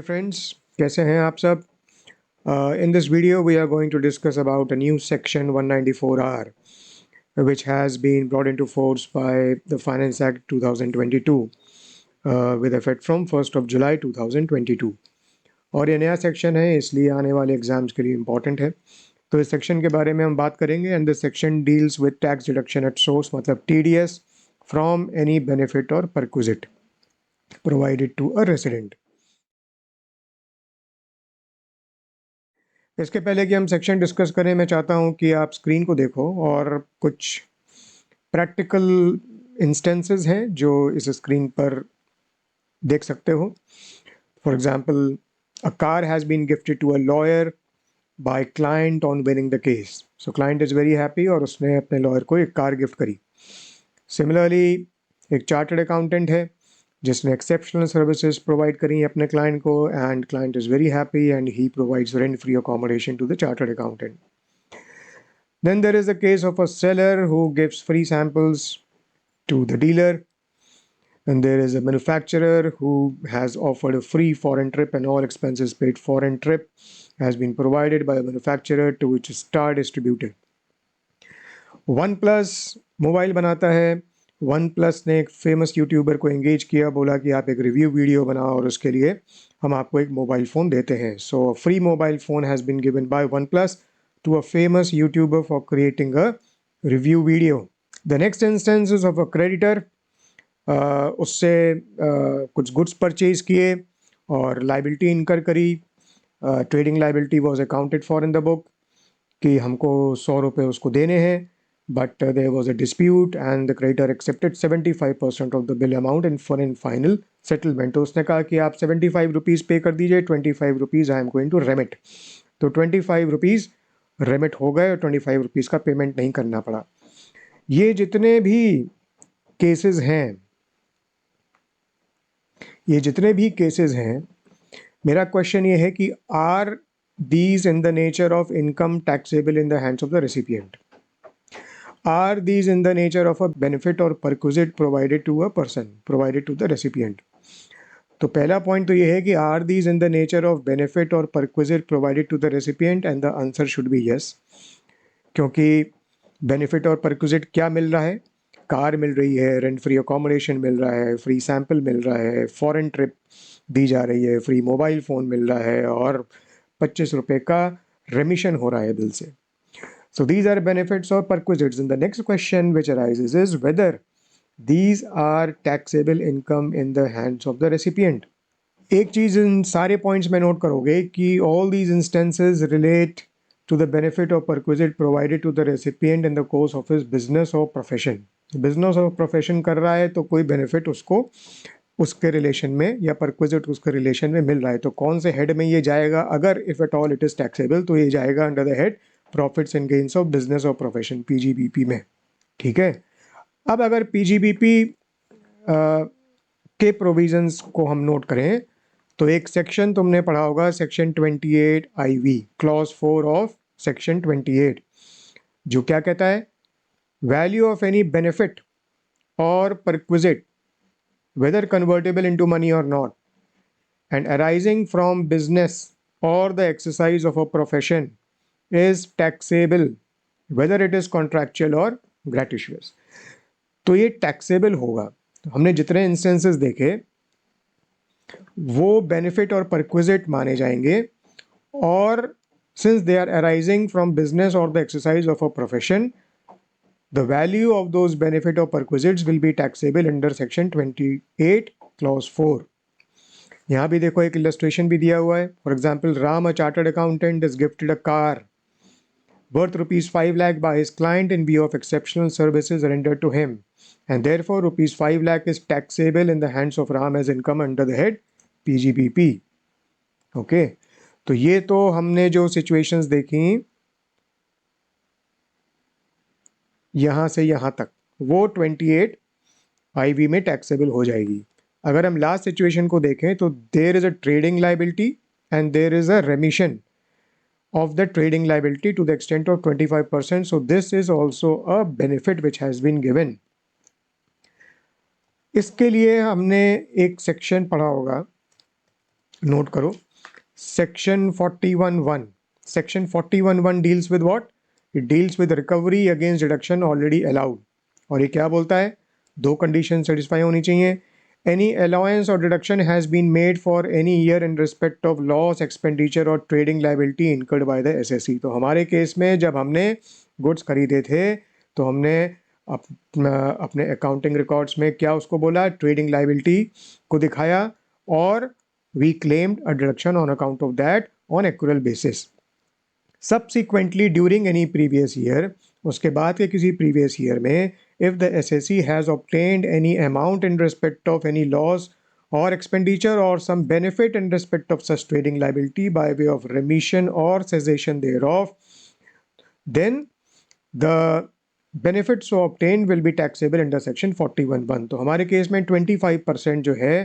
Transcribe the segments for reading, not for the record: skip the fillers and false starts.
friends, कैसे हैं आप सब? In this video we are going to discuss about a new section 194R which has been brought into force by the Finance Act 2022 with effect from 1st of July 2022 और ये नया section है इसलिए आने वाले एग्जाम्स के लिए important है। तो इस सेक्शन के बारे में हम बात करेंगे and this section deals with tax deduction at source मतलब TDS फ्रॉम एनी बेनिफिट और perquisite provided to a resident. इसके पहले कि हम सेक्शन डिस्कस करें मैं चाहता हूं कि आप स्क्रीन को देखो और कुछ प्रैक्टिकल इंस्टेंसेस हैं जो इस स्क्रीन पर देख सकते हो। For example, a car has been gifted to a lawyer by client on winning the case. So client is very happy और उसने अपने लॉयर को एक कार गिफ्ट करी। सिमिलरली एक चार्टर्ड अकाउंटेंट है जिसने एक्सेप्शनल सर्विसेज प्रोवाइड करी अपने क्लाइंट को and client is very happy and he provides rent free accommodation to the chartered accountant. Then there is the case of a seller who gives free samples to the dealer, and there is a manufacturer who has offered a free foreign trip and all expenses paid foreign trip has been provided by a manufacturer to which is star distributed. OnePlus mobile बनाता है। OnePlus ने एक famous YouTuber को engage किया, बोला कि आप एक रिव्यू वीडियो बनाओ और उसके लिए हम आपको एक मोबाइल फ़ोन देते हैं। So free mobile phone has been given by OnePlus to a famous YouTuber for creating a review video. The next instance is of a creditor. उससे कुछ गुड्स परचेज किए और लाइबिलिटी इनकर करी। Trading liability was accounted for in the book कि हमको 100 रुपये उसको देने हैं, but there was a dispute and the creditor accepted 75% of the bill amount in for in final settlement. तो उसने कहा कि आप 75 रुपीज़ पे कर दीजिए, 25 rupees I am going to remit. तो 25 रुपीज़ रेमिट हो गए और 25 रुपीज़ का पेमेंट नहीं करना पड़ा। ये जितने भी केसेस हैं, मेरा क्वेश्चन ये है कि are these in the nature of income taxable in the hands of the recipient? Are these in the nature of a benefit or perquisite provided to a person, provided to the recipient? तो पहला point तो ये है कि are these in the nature of benefit और perquisite provided to the recipient, and the answer should be yes, क्योंकि benefit और perquisite क्या मिल रहा है? कार मिल रही है, रेंट फ्री अकोमोडेशन मिल रहा है, फ्री सैंपल मिल रहा है, फॉरेन ट्रिप दी जा रही है, फ्री मोबाइल फ़ोन मिल रहा है और 25 रुपये का रेमिशन हो रहा है बिल से। So these are benefits or perquisites. And the next question which arises is whether these are taxable income in the hands of the recipient. एक चीज़ इन सारे पॉइंट्स में नोट करोगे कि all these instances relate to the benefit or perquisite provided to the recipient in the course of his business or profession. Business और profession कर रहा है तो कोई बेनिफिट उसको उसके रिलेशन में या परक्विजिट उसके रिलेशन में मिल रहा है। तो कौन से हेड में ये जाएगा? अगर if at all it is taxable तो ये जाएगा under the head profits and gains of business और प्रोफेशन, PGBP में। ठीक है, अब अगर PGBP के प्रोविजंस को हम नोट करें तो एक सेक्शन तुमने पढ़ा होगा, section 28 IV, clause 4 of section 28, जो क्या कहता है? वैल्यू ऑफ एनी बेनिफिट और perquisite whether convertible into money or not and arising from business or the exercise of a profession is taxable whether it is contractual or gratuitous. तो ये taxable होगा। तो हमने जितने instances देखे वो benefit और perquisite माने जाएंगे, और since they are arising from business or the exercise of a profession, the value of those benefit or perquisites will be taxable under section 28 clause 4. यहाँ भी देखो एक illustration भी दिया हुआ है। For example, Ram, a chartered accountant, is gifted a car worth rupees 5 lakh by his client in view of exceptional services rendered to him, and therefore rupees 5 lakh is taxable in the hands of Ram as income under the head PGBP. Okay, तो ये तो हमने जो situations देखी यहाँ से यहाँ तक, वो 28 IV में टैक्सेबल हो जाएगी। अगर हम लास्ट सिचुएशन को देखें तो there is a trading liability and there is a remission of the trading liability to the extent of 25%. So this is also a benefit which has been given. इसके लिए हमने एक सेक्शन पढ़ा होगा note करो, section 41(1). Section 41(1) deals with what? It deals with recovery against deduction already allowed. और ये क्या बोलता है? दो कंडीशन सेटिस्फाई होनी चाहिए। एनी अलाउंस और deduction has been made for any year in respect of loss, expenditure और trading liability incurred by the assessee. तो हमारे केस में जब हमने गुड्स खरीदे थे तो हमने अपने अकाउंटिंग रिकॉर्ड्स में क्या उसको बोला? ट्रेडिंग लायबिलिटी को दिखाया, और we claimed a deduction on account of that on accrual basis. Subsequently during any previous year, उसके बाद के किसी प्रीवियस ईयर में, if the SSC has obtained any amount in respect of any loss or expenditure or some benefit in respect of such trading liability by way of remission or cessation thereof, then the benefits so obtained will be taxable under section 41(1). तो हमारे case में 25% जो है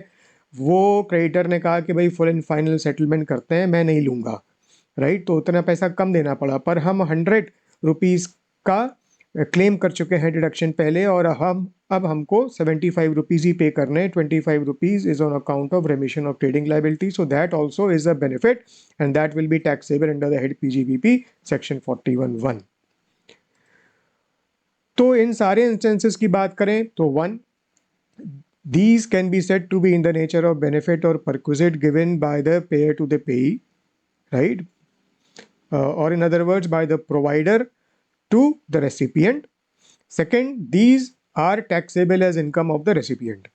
वो creditor ने कहा कि भाई फुल एंड फाइनल सेटलमेंट करते हैं, मैं नहीं लूँगा, राइट? तो उतना पैसा कम देना पड़ा, पर हम 100 रुपीज़ का क्लेम कर चुके हैं डिडक्शन पहले, और अब हमको 75 रुपीज़ ही पे करने हैं। 25 rupees is on account of रेमिशन of trading liability, so that also is a benefit and that will B taxable under the head PGBP section 41(1). तो इन सारे इंस्टेंसेस की बात करें तो 1, these can be said to be in the nature of benefit or perquisite given by the payer to the payee, right? Or in other words, by the provider to the recipient. Second, these are taxable as income of the recipient.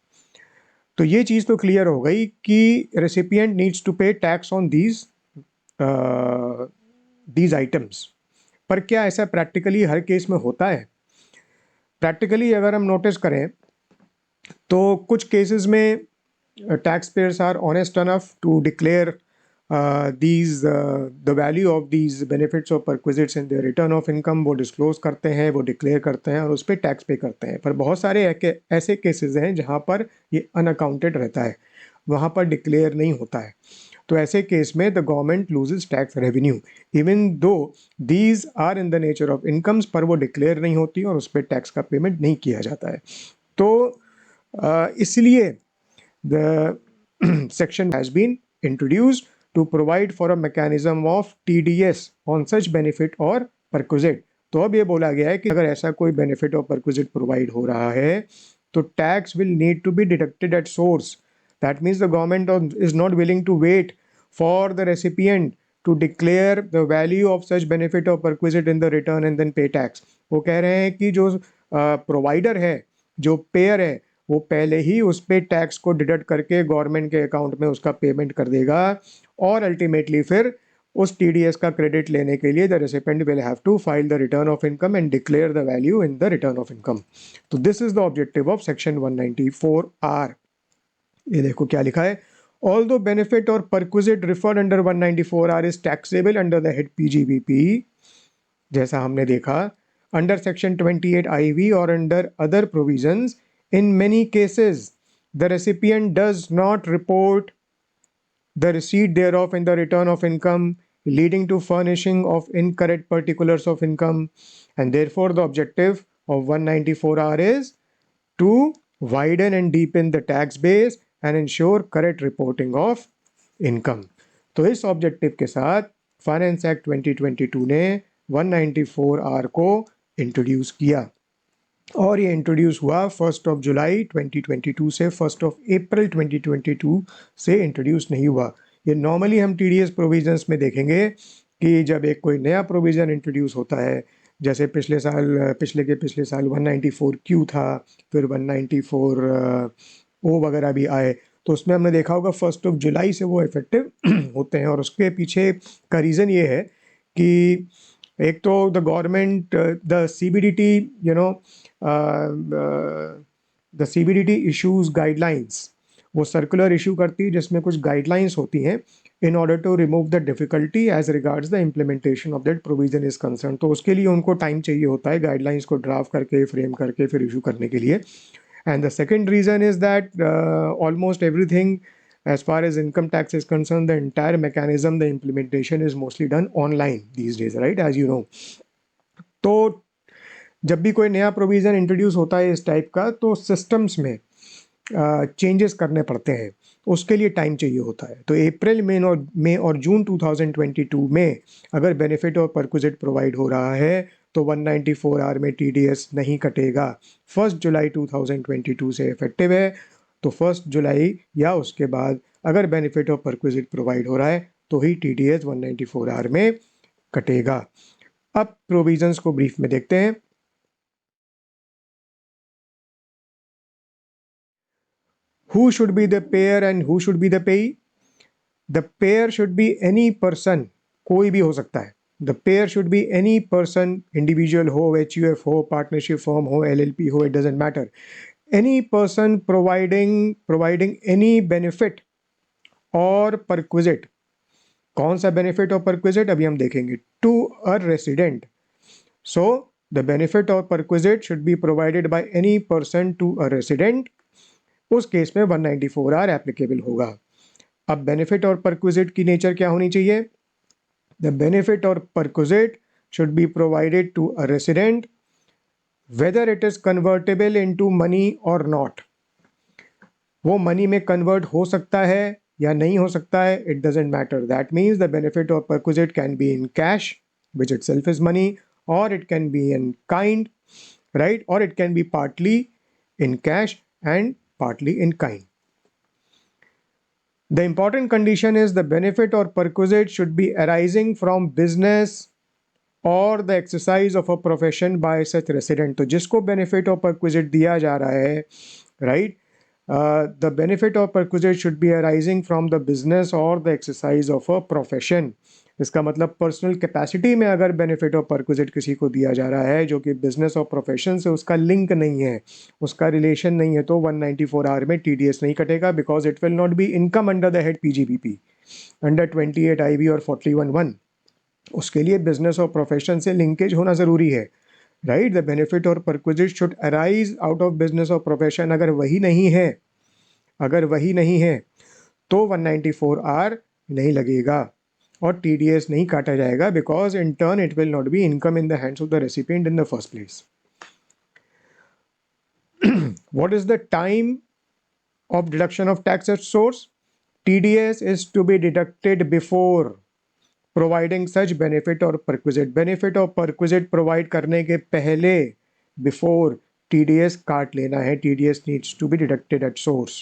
तो ये चीज़ तो clear हो गई कि recipient needs to pay tax on these items. पर क्या ऐसा practically हर case में होता है? प्रैक्टिकली अगर हम नोटिस करें तो कुछ केसेस में tax payers are honest enough to declare the value of these benefits or perquisites in their return of income, वो डिस्क्लोज करते हैं, वो डिक्लेयर करते हैं और उस पर टैक्स पे करते हैं। पर बहुत सारे ऐसे केसेस हैं जहाँ पर ये अनअकाउंटेड रहता है, वहाँ पर डिक्लेयर नहीं होता है। तो ऐसे केस में the government loses tax revenue even though these are in the nature of incomes, पर वो डिक्लेयर नहीं होती और उस पर टैक्स का पेमेंट नहीं किया जाता है। तो इसलिए the section has been introduced to provide for a mechanism of TDS on such benefit or perquisite। तो अब ये बोला गया है कि अगर ऐसा कोई benefit और perquisite प्रोवाइड हो रहा है तो tax will need to be deducted at source। That means the government is not willing to wait for the recipient to declare the value of such benefit or perquisite in the return and then pay tax। वो कह रहे हैं कि जो provider है, जो pair है, वो पहले ही उस पर टैक्स को डिडक्ट करके गवर्नमेंट के अकाउंट में उसका पेमेंट कर देगा, और अल्टीमेटली फिर उस टीडीएस का क्रेडिट लेने के लिए the recipient will have to file the return of income and declare the value in the return of income. तो this is the objective of section 194R। ये देखो क्या लिखा है, ऑल्दो बेनिफिट और perquisite referred under 194R is taxable under the head PGBP, जैसा हमने देखा, अंडर सेक्शन 28 IV और under other provisions. In many cases, the recipient does not report the receipt thereof in the return of income, leading to furnishing of incorrect particulars of income, and therefore the objective of 194R is to widen and deepen the tax base and ensure correct reporting of income। तो इस objective के साथ finance act 2022 ने 194R को introduce किया, और ये introduce हुआ 1 जुलाई 2022 से, 1 अप्रैल 2022 से इंट्रोड्यूस नहीं हुआ। ये नॉर्मली हम टीडीएस प्रोविजंस में देखेंगे कि जब एक कोई नया प्रोविज़न इंट्रोड्यूस होता है, जैसे पिछले साल 194Q था, फिर 194O वगैरह भी आए, तो उसमें हमने देखा होगा 1 जुलाई से वो इफेक्टिव होते हैं। और उसके पीछे का रीज़न ये है कि एक तो the government the CBDT the CBDT issues guidelines, वो सर्कुलर इशू करती है जिसमें कुछ गाइडलाइंस होती हैं in order to remove the difficulty as regards the implementation of that provision is concern. तो उसके लिए उनको टाइम चाहिए होता है गाइडलाइंस को ड्राफ्ट करके, फ्रेम करके, फिर इशू करने के लिए। And the second reason is that almost everything as far as income tax is concerned, the entire mechanism, the implementation is mostly done online these days, right, as you know। तो जब भी कोई नया provision introduce होता है इस type का, तो सिस्टम्स में चेंजेस करने पड़ते हैं। उसके लिए टाइम चाहिए होता है। तो अप्रैल मई और जून 2022 में अगर बेनिफिट और परक्विजिट प्रोवाइड हो रहा है तो 194 आर में टीडीएस नहीं कटेगा। 1 जुलाई 2022 से इफेक्टिव है, तो 1 जुलाई या उसके बाद अगर बेनिफिट और परक्विजिट प्रोवाइड हो रहा है तो ही टीडीएस 194 आर में कटेगा। अब प्रोविजंस को ब्रीफ में देखते हैं। Who should be the payer and who should be the payee? The payer should be any person, कोई भी हो सकता है। The payer should be any person, individual हो, HUF हो, partnership firm हो, LLP हो, it doesn't matter. Any person providing any benefit or perquisite. कौन सा benefit और perquisite अभी हम देखेंगे। To a resident. So the benefit or perquisite should be provided by any person to a resident. उस case में 194 are applicable होगा। अब बेनिफिट और परक्विजिट की नेचर क्या होनी चाहिए? द बेनिफिट और perquisite should be provided to a resident whether it is convertible into money और नॉट। वो मनी में कन्वर्ट हो सकता है या नहीं हो सकता है, it doesn't matter. That means the benefit और perquisite can be in cash which itself is money, और it can be in kind, right, और it can be partly in cash and partly in kind. The important condition is the benefit or perquisite should be arising from business or the exercise of a profession by such resident. तो जिसको benefit or perquisite दिया जा रहा है, right, the benefit or perquisite should be arising from the business or the exercise of a profession. इसका मतलब personal capacity में अगर बेनिफिट और परक्विजिट किसी को दिया जा रहा है जो कि बिजनेस और प्रोफेशन से उसका लिंक नहीं है, उसका रिलेशन नहीं है, तो 194 आर में टीडीएस नहीं कटेगा, because it will not be income under the head PGBP under 28 IB और 41(1). उसके लिए बिजनेस और प्रोफेशन से लिंकेज होना ज़रूरी है, राइट। द बेनिफिट और perquisite should arise out of business और प्रोफेशन। अगर वही नहीं है तो 194 आर नहीं लगेगा और टीडीएस नहीं काटा जाएगा, because in turn it will not be income in the hands of the recipient in the first place. What is the time of deduction of tax at source? TDS is to be deducted before providing such benefit or perquisite. Benefit और perquisite provide करने के पहले, before, TDS काट लेना है। TDS needs to be deducted at source.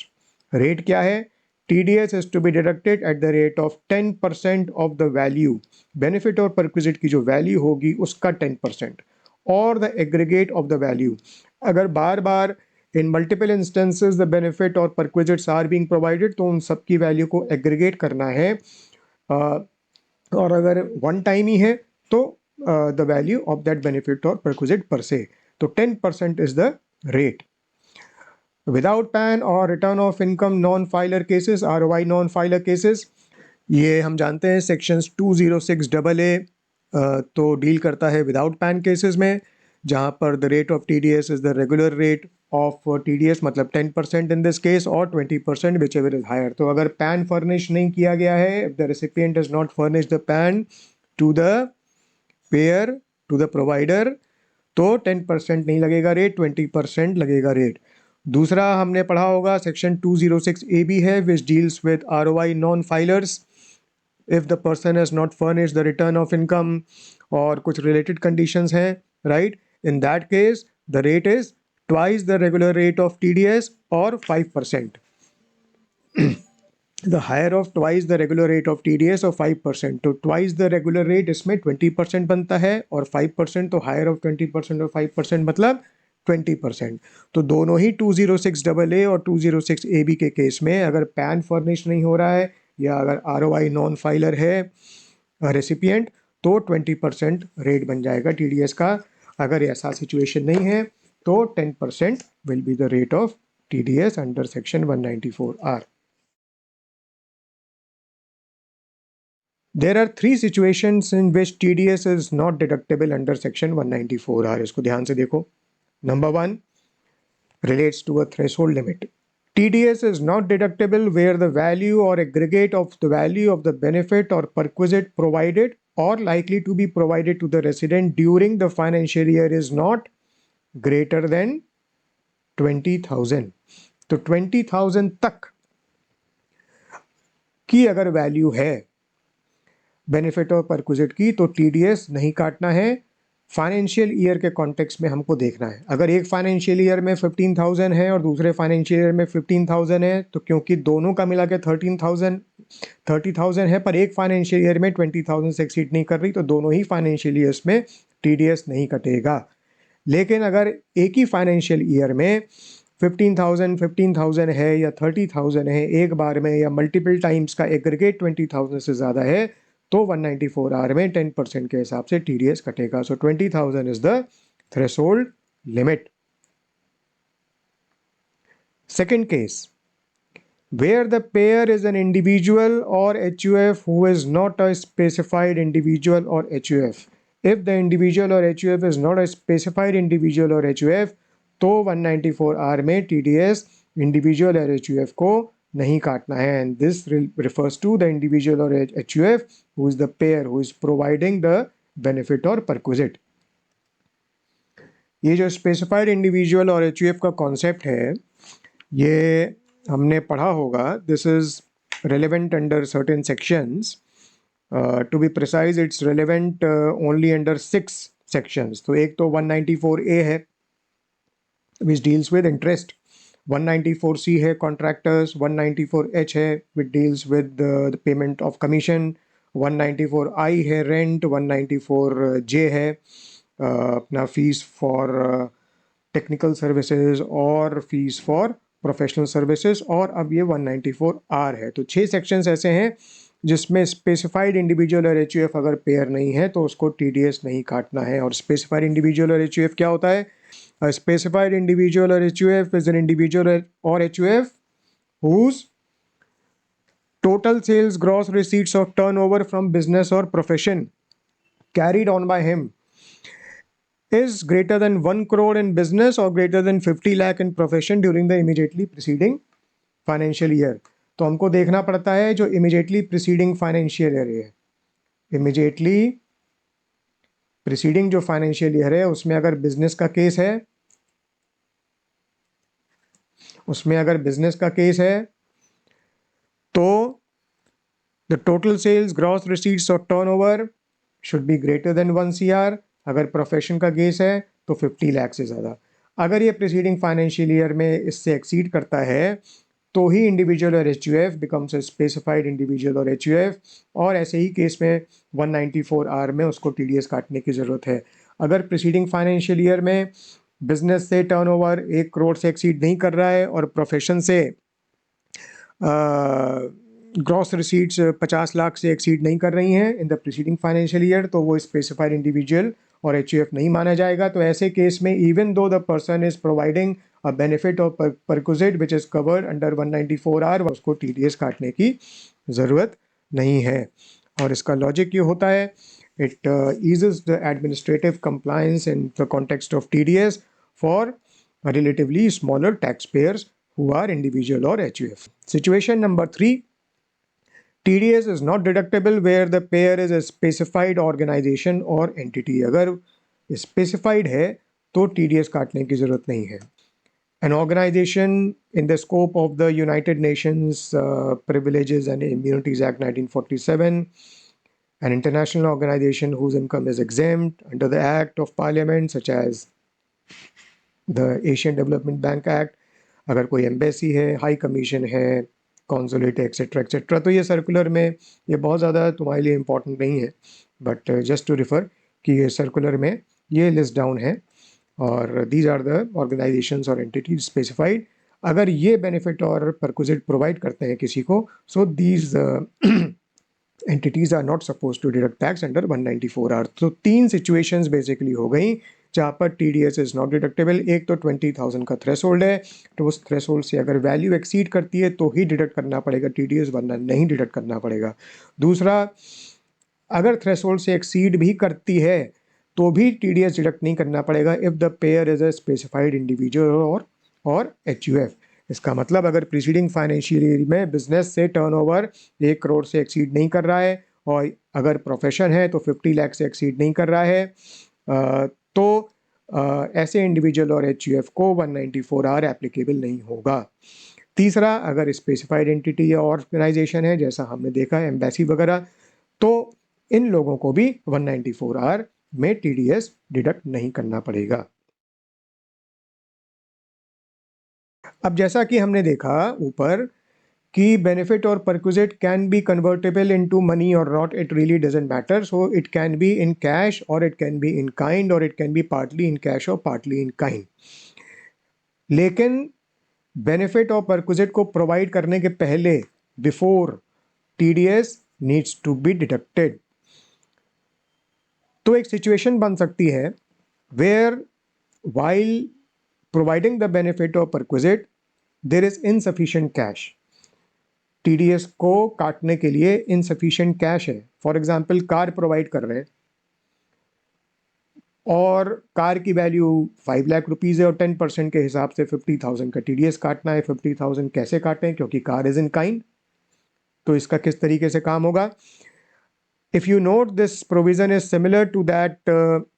Rate क्या है? TDS is to be deducted at the rate of 10% of the value. Benefit और perquisite की जो value होगी उसका 10% और the aggregate of the value. अगर बार बार in multiple instances the benefit or perquisites are being provided तो उन सब की value को aggregate करना है, और अगर वन टाइम ही है तो the value of that benefit और परक्विजिट पर से, तो 10% is the rate. Without PAN और return of income non filer cases, ROI non filer cases, ये हम जानते हैं सेक्शंस 206AA तो डील करता है विदाउट पैन केसेस में, जहाँ पर the rate of TDS is the regular rate of TDS, मतलब 10% इन दिस केस और 20% विच एवर इज हायर। तो अगर पैन फर्निश नहीं किया गया है, if the recipient does not furnish the PAN to the payer, to the provider, तो 10% नहीं लगेगा रेट, 20% लगेगा रेट। दूसरा हमने पढ़ा होगा सेक्शन 206AB है which deals with ROI non filers. If the person has not furnish the return of income और कुछ रिलेटेड कंडीशंस हैं, right, in that case the rate is twice the regular rate of TDS or 5%. The higher of twice the regular rate of TDS or 5%. तो twice the regular rate इसमें 20% बनता है और 5%, तो higher of 20% और 5% मतलब 20%। तो दोनों ही 206AA और 206AB के केस में अगर पैन फर्निश नहीं हो रहा है या अगर ROI नॉन फाइलर है रेसिपिएंट, तो 20% रेट बन जाएगा TDS का। अगर ऐसा सिचुएशन नहीं है तो 10% will be the rate of TDS under section 194R. There are three situations in which TDS is not deductible under section 194R. इसको ध्यान से देखो। Number 1 relates to a threshold limit. TDS is not deductible where the value or aggregate of the value of the benefit or perquisite provided or likely to be provided to the resident during the financial year is not greater than 20,000। तो 20,000 तक की अगर value है benefit और perquisite की, तो TDS नहीं काटना है। फाइनेंशियल ईयर के कॉन्टेक्स्ट में हमको देखना है। अगर एक फाइनेंशियल ईयर में 15,000 है और दूसरे फाइनेंशियल ईयर में 15,000 है, तो क्योंकि दोनों का मिला के 30,000 है, पर एक फाइनेंशियल ईयर में 20,000 से एक्सीड नहीं कर रही, तो दोनों ही फाइनेंशियल ईयर्स में टीडीएस नहीं कटेगा। लेकिन अगर एक ही फाइनेंशियल ईयर में 15,000 है या 30,000 है एक बार में, या मल्टीपल टाइम्स का एग्रीगेट 20,000 से ज़्यादा है, तो 194R में 10% के हिसाब से टीडीएस कटेगा। सो 20,000 is the threshold limit. Second case, where the payer is an individual or HUF who is not a specified individual or HUF. If the individual or HUF is not a specified individual or HUF, तो 194R में TDS individual और HUF को नहीं काटना है, and this refers to the individual or HUF who is the payer who is providing the benefit or perquisite. ये जो specified individual और HUF का concept है, ये हमने पढ़ा होगा. This is relevant under certain sections. To be precise, it's relevant only under 6 sections. तो एक तो 194A है which deals with interest, 194C है contractors, 194H है which deals with the payment of commission, 194I है rent, 194J है अपना fees for technical services और fees for प्रोफेशनल सर्विसेज, और अब ये 194R है. तो 6 सेक्शंस ऐसे हैं जिसमें स्पेसिफाइड इंडिविजुअल और एचयूएफ अगर पेयर नहीं है तो उसको टीडीएस नहीं काटना है. और स्पेसिफाइड इंडिविजुअल और एचयूएफ क्या होता है? स्पेसिफाइड इंडिविजुअल और एचयूएफ इज एन इंडिविजुअल और HUF whose total sales, gross receipts और टर्नओवर फ्रॉम बिजनेस और profession carried on by him is greater than 1 crore in business or greater than 50 lakh in profession during the immediately preceding financial year. तो हमको देखना पड़ता है जो immediately preceding financial year है. immediately preceding जो financial year है उसमें अगर business का केस है, तो the total sales, gross receipts or turnover should be greater than 1 CR. अगर प्रोफेशन का केस है तो 50 लाख से ज़्यादा. अगर ये प्रीसीडिंग फाइनेंशियल ईयर में इससे एक्सीड करता है तो ही इंडिविजुअल और HUF becomes a specified individual और एचयूएफ, और ऐसे ही केस में 194R में उसको टीडीएस काटने की ज़रूरत है. अगर प्रीसीडिंग फाइनेंशियल ईयर में बिजनेस से टर्नओवर 1 करोड़ से एक्सीड नहीं कर रहा है और प्रोफेशन से ग्रॉस रिसीट्स 50 लाख से एक्सीड नहीं कर रही हैं in the preceding financial year, तो वो स्पेसिफाइड इंडिविजुअल और एचयूएफ नहीं माना जाएगा. तो ऐसे केस में even though the person is providing a benefit और perquisite which is covered under 194R, उसको टीडीएस काटने की ज़रूरत नहीं है. और इसका लॉजिक ये होता है, it eases the administrative compliance in the context of TDS for relatively smaller taxpayers who are individual or HUF. Situation number 3, TDS is not deductible where the payer is a specified organization or entity. अगर specified है तो TDS काटने की ज़रूरत नहीं है. An organization in the scope of the United Nations Privileges and Immunities Act 1947, an international organization whose income is exempt under the Act of Parliament such as the Asian Development Bank Act, अगर कोई embassy है, high commission है, consulate है, etcetera etcetera. तो ये circular में ये बहुत ज़्यादा तुम्हारे लिए इम्पोर्टेंट नहीं है, बट जस्ट टू रिफ़र कि ये सर्कुलर में ये लिस्ट डाउन है और दीज आर द ऑर्गेनाइजेशंस और एंटिटीज स्पेसिफाइड. अगर ये बेनिफिट और परक्विजिट प्रोवाइड करते हैं किसी को, so these entities are not suppose to deduct tax under 194R. तो 3 सिचुएशंस बेसिकली हो गई जहाँ पर TDS इज़ नॉट डिडक्टेबल. एक तो 20,000 का थ्रेशोल्ड है, तो उस थ्रेशोल्ड से अगर वैल्यू एक्सीड करती है तो ही डिडक्ट करना पड़ेगा TDS, वरना नहीं डिडक्ट करना पड़ेगा. दूसरा, अगर थ्रेशोल्ड से एक्सीड भी करती है तो भी TDS डिडक्ट नहीं करना पड़ेगा if the pair is a specified individual और HUF. इसका मतलब अगर प्रीसीडिंग फाइनेंशियल ईयर में बिजनेस से टर्नओवर 1 करोड़ से एक्सीड नहीं कर रहा है और अगर प्रोफेशन है तो 50 लाख से एक्सीड नहीं कर रहा है, तो ऐसे इंडिविजुअल और HUF को 194R एप्लीकेबल नहीं होगा. तीसरा, अगर स्पेसिफाइड एंटिटी या ऑर्गेनाइजेशन है, जैसा हमने देखा है एम्बेसी वगैरह, तो इन लोगों को भी 194R में TDS डिडक्ट नहीं करना पड़ेगा। अब जैसा कि हमने देखा ऊपर कि बेनिफिट और perquisite can be convertible into money और not, it really doesn't matter. So it can be in cash और it can be in kind और it can be partly in cash और पार्टली इन काइंड। लेकिन benefit और perquisite को provide करने के पहले, before, TDS needs to be deducted. तो एक सिचुएशन बन सकती है where while providing the benefit or perquisite there is insufficient cash, TDS को काटने के लिए insufficient cash है। फॉर एग्जाम्पल कार प्रोवाइड कर रहे हैं और कार की वैल्यू 5 लाख रुपीज़ है और 10% के हिसाब से 50,000 का TDS काटना है। 50,000 कैसे काटें, क्योंकि कार इज इन काइंड। तो इसका किस तरीके से काम होगा? If you note, this provision is similar to that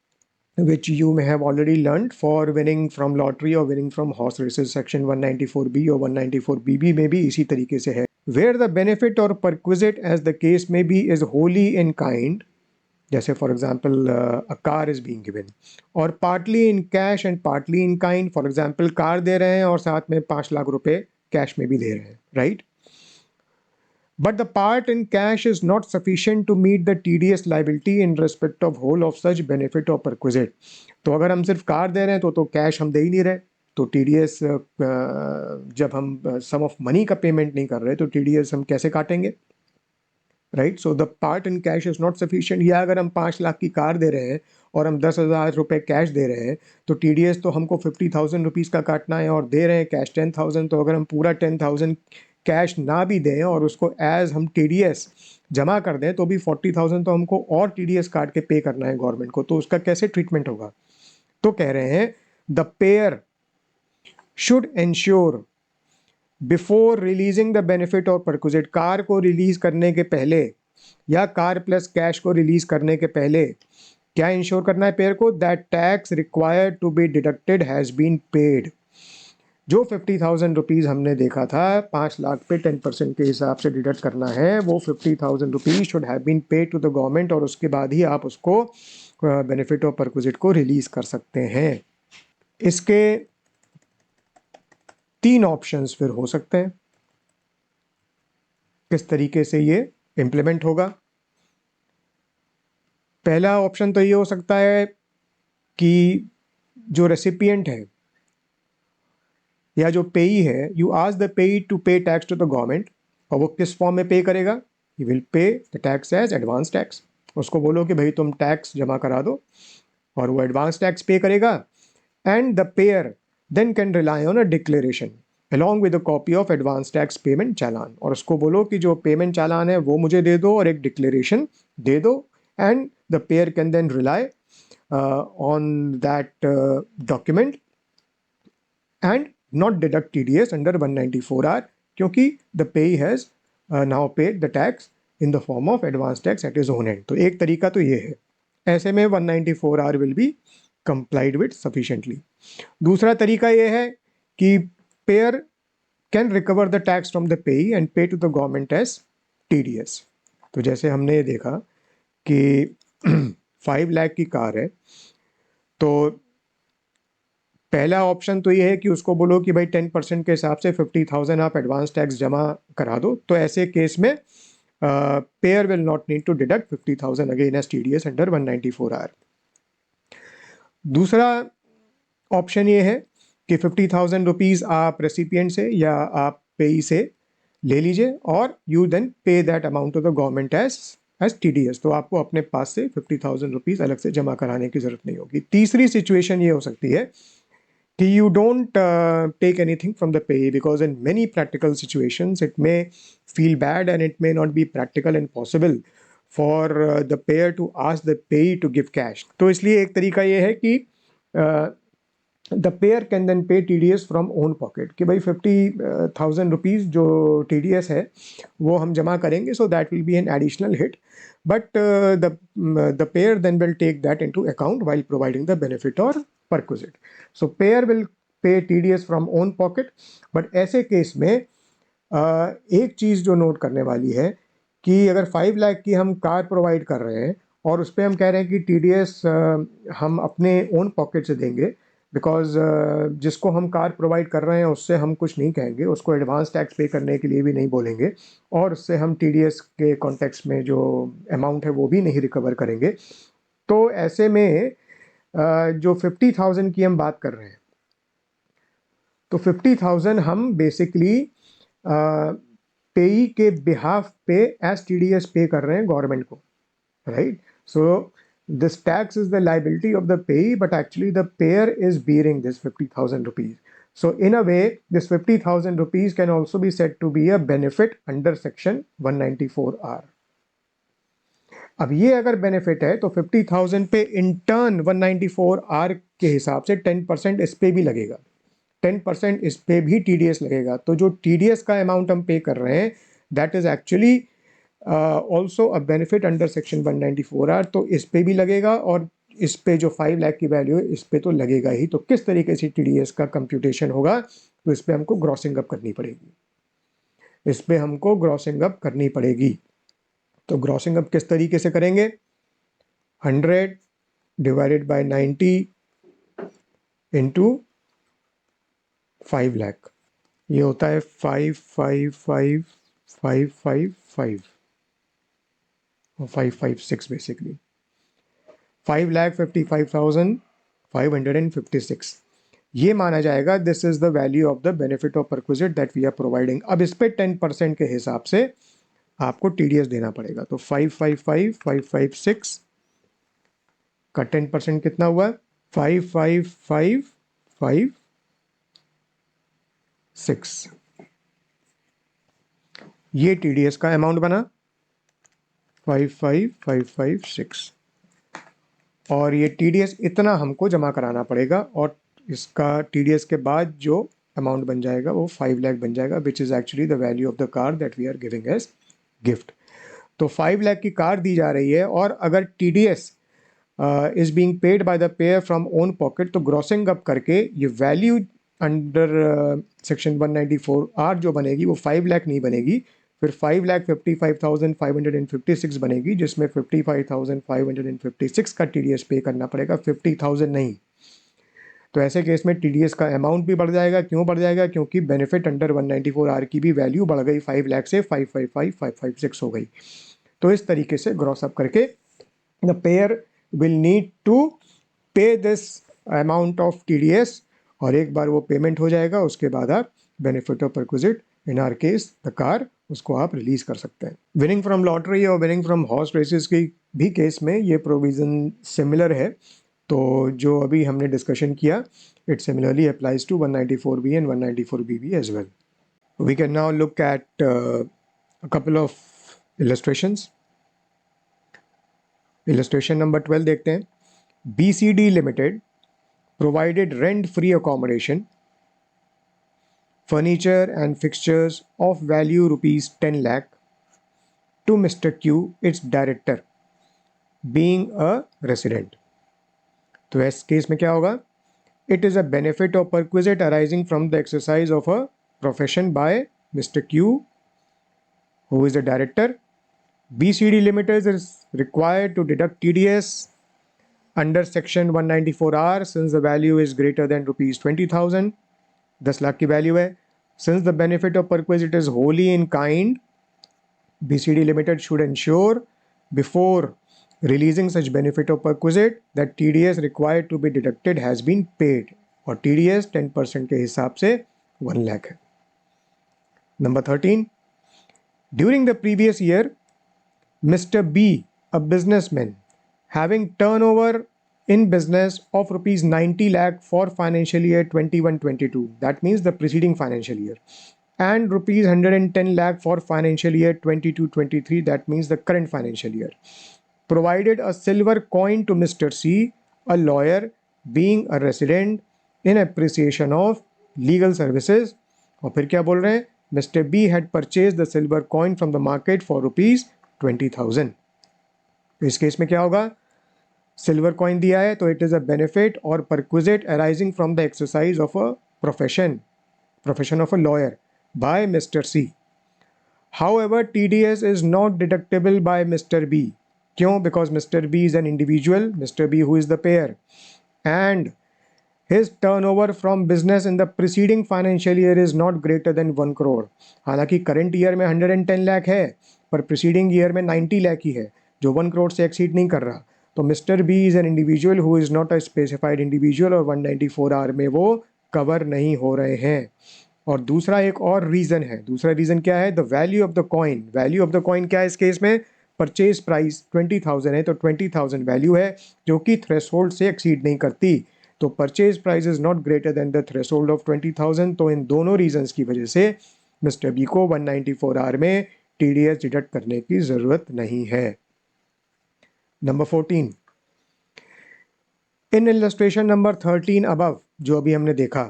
which you may have already learned for winning from lottery or winning from horse races, section 194B or 194BB में भी इसी तरीके से है, where the benefit or perquisite as the case may be is wholly in kind, जैसे for example a car is being given, और partly in cash and partly in kind, for example car दे रहे हैं और साथ में 5 लाख रुपए cash में भी दे रहे हैं, right? But the part in cash is not sufficient to meet the TDS liability in respect of whole of such benefit or perquisite. तो अगर हम सिर्फ कार दे रहे हैं तो कैश हम दे ही नहीं रहे, तो TDS जब हम सम ऑफ मनी का पेमेंट नहीं कर रहे तो TDS हम कैसे काटेंगे, right? So the part in cash is not sufficient. या अगर हम 5 लाख की कार दे रहे हैं और हम 10,000 रुपये कैश दे रहे हैं तो TDS तो हमको 50,000 रुपीज़ का काटना है और दे रहे हैं कैश 10,000। तो अगर हम पूरा 10,000 कैश ना भी दें और उसको एज हम TDS जमा कर दें तो भी 40,000 तो हमको और TDS काट के पे करना है गवर्नमेंट को। तो उसका कैसे ट्रीटमेंट होगा? तो कह रहे हैं the payer should ensure before releasing the benefit और परक्विजिट, कार को रिलीज करने के पहले या कार प्लस कैश को रिलीज करने के पहले क्या इंश्योर करना है पेयर को? That tax required to be deducted has been paid. जो 50,000 रुपीज़ हमने देखा था 5 लाख पे 10% के हिसाब से डिडक्ट करना है, वो 50,000 rupees should have been paid to the government, और उसके बाद ही आप उसको बेनिफिट और परक्विजिट को रिलीज कर सकते हैं। इसके 3 ऑप्शंस फिर हो सकते हैं किस तरीके से ये इम्प्लीमेंट होगा। पहला ऑप्शन तो ये हो सकता है कि जो रेसिपिएंट है या जो पेई है, you ask the payee to pay tax to the government, और वो किस फॉर्म में पे करेगा? He will pay the tax as advance tax. उसको बोलो कि भाई तुम टैक्स जमा करा दो और वो एडवांस टैक्स पे करेगा। And the payer then can rely on a declaration along with a copy of advance tax payment challan, और उसको बोलो कि जो पेमेंट चालान है वो मुझे दे दो और एक डिक्लेरेशन दे दो, and the payer can then rely on that document and not deduct TDS under 194R, क्योंकि the payee has now paid the tax in the form of advance tax at his own end। तो एक तरीका तो ये है, ऐसे में 194R will be complied with sufficiently। दूसरा तरीका ये है कि payer can recover the tax from the payee and pay to the government as TDS। तो जैसे हमने देखा कि 5 लाख की कार है, तो पहला ऑप्शन तो ये है कि उसको बोलो कि भाई 10% के हिसाब से 50,000 आप एडवांस टैक्स जमा करा दो। तो ऐसे केस में payer will not need to deduct 50,000 again as TDS under 194R। दूसरा ऑप्शन ये है कि 50,000 रुपीज़ आप रेसिपिएंट से या आप पेई से ले लीजिए और you then pay that amount to the government as TDS। तो आपको अपने पास से 50,000 रुपीज़ अलग से जमा कराने की ज़रूरत नहीं होगी। तीसरी सिचुएशन ये हो सकती है कि you don't take anything from the payee, because in many practical situations it may feel bad and it may not be practical and possible for the payer to ask the payee to give cash। तो इसलिए एक तरीका ये है कि the payer can then pay TDS from own pocket, कि भाई 50,000 rupees जो TDS है वो हम जमा करेंगे, so that will be an additional hit, but the payer then will take that into account while providing the benefit or perquisite। So payer will पे TDS from own pocket. But ऐसे case में एक चीज़ जो note करने वाली है कि अगर 5 लाख की हम कार प्रोवाइड कर रहे हैं और उस पर हम कह रहे हैं कि TDS हम अपने ओन पॉकेट से देंगे, बिकॉज जिसको हम कार प्रोवाइड कर रहे हैं उससे हम कुछ नहीं कहेंगे, उसको एडवांस टैक्स पे करने के लिए भी नहीं बोलेंगे, और उससे हम TDS के कॉन्टेक्स्ट में जो अमाउंट है वो भी नहीं रिकवर करेंगे। तो ऐसे में जो 50,000 की हम बात कर रहे हैं, तो 50,000 हम बेसिकली पेई के बिहाफ पे एज TDS पे कर रहे हैं गवर्नमेंट को, right? So this tax is the liability of the payee, but actually the payer is bearing this 50,000 rupees. So in a way, this 50,000 rupees can also be said to be a benefit under section 194R. अब ये अगर benefit है तो 50,000 पे in turn 194R के हिसाब से 10% इस पे भी लगेगा, 10% इस पे भी TDS लगेगा। तो जो TDS का अमाउंट हम पे कर रहे हैं that is actually also a benefit under section 194R, तो इस पे भी लगेगा और इस पे जो 5 लाख की वैल्यू है इस पे तो लगेगा ही। तो किस तरीके से TDS का कंप्यूटेशन होगा, तो इस पे हमको ग्रॉसिंग अप करनी पड़ेगी, इस पे हमको ग्रॉसिंग अप करनी पड़ेगी। तो ग्रॉसिंग अप किस तरीके से करेंगे, 100 डिवाइडेड बाय 90 इंटू 5 लाख, ये होता है 555,555 और 556 बेसिकली 5,55,556 ये माना जाएगा this is the value of the benefit of perquisite that we are providing. अब इस पे 10% के हिसाब से आपको TDS देना पड़ेगा। तो 555,556 का 10% कितना हुआ, 555,556, ये TDS का अमाउंट बना 55556, और ये TDS इतना हमको जमा कराना पड़ेगा, और इसका TDS के बाद जो अमाउंट बन जाएगा वो 5 लाख बन जाएगा, which is actually the value of the car that we are giving as gift. तो 5 लाख की कार दी जा रही है, और अगर TDS is being paid by the pair from own pocket, तो ग्रॉसिंग अप करके ये वैल्यू अंडर सेक्शन 194R जो बनेगी वो 5 लाख नहीं बनेगी, फिर 5,55,556 बनेगी, जिसमें 55,556 का TDS पे करना पड़ेगा, 50,000 नहीं। तो ऐसे केस में TDS का अमाउंट भी बढ़ जाएगा। क्यों बढ़ जाएगा, क्योंकि बेनिफिट अंडर 194R की भी वैल्यू बढ़ गई, 5 लाख से 555,556 हो गई। तो इस तरीके से ग्रॉस अप करके the payer will need to pay this amount of TDS, और एक बार वो पेमेंट हो जाएगा उसके बाद आप benefit of perquisite, in are case the car, उसको आप रिलीज कर सकते हैं। विनिंग फ्रॉम लॉटरी और विनिंग फ्रॉम हॉर्स रेसेस की भी केस में ये प्रोविज़न सिमिलर है। तो जो अभी हमने डिस्कशन किया, it similarly applies to 194B and 194BB as well. We can now look at a couple of illustrations. Illustration number 12 देखते हैं। BCD limited provided rent-free accommodation, furniture and fixtures of value rupees 10 lakh to Mr. Q, its director, being a resident. तो इस case में क्या होगा, it is a benefit or perquisite arising from the exercise of a profession by Mr. Q, who is the director. BCD Limited is required to deduct TDS under section 194R since the value is greater than rupees 20,000, 10 lakh की value है। Since the benefit of perquisite is wholly in kind, BCD Limited should ensure before releasing such benefit of perquisite that TDS required to be deducted has been paid, और TDS 10% के हिसाब से 1 लाख है। Number 13, during the previous year, Mr. B, a businessman, having turnover in business of rupees 90 lakh for financial year 21-22, that means the preceding financial year, and rupees 110 lakh for financial year 22-23, that means the current financial year, provided a silver coin to Mr. C, a lawyer, being a resident, in appreciation of legal services. और फिर क्या बोल रहे हैं, Mr. B had purchased the silver coin from the market for rupees 20,000. तो इस case में क्या होगा, सिल्वर कॉइन दिया है तो इट इज़ अ बेनिफिट और perquisite arising from the exercise of a profession of a lawyer by Mr. C. However, TDS is not deductible by Mr. B. क्यों? Because Mr. B is an individual, Mr. B who is the payer, and his turnover from business in the preceding financial year is not greater than 1 crore. हालांकि current year में 110 लाख है, पर preceding year में 90 लाख ही है, जो 1 करोड़ से exceed नहीं कर रहा. तो mister B is an individual who is not a specified individual और 194R में वो कवर नहीं हो रहे हैं. और दूसरा एक और रीज़न है. दूसरा रीज़न क्या है? The value of the coin. Value of the coin क्या है इस केस में? परचेज प्राइस 20,000 है, तो 20,000 वैल्यू है जो कि थ्रेशोल्ड से एक्सीड नहीं करती. तो purchase price is not greater than the threshold of 20,000. तो इन दोनों रीजंस की वजह से मिस्टर बी को 194R में टीडीएस डिडक्ट करने की ज़रूरत नहीं है. नंबर 14, इन इलस्ट्रेशन नंबर 13 अबव, जो अभी हमने देखा,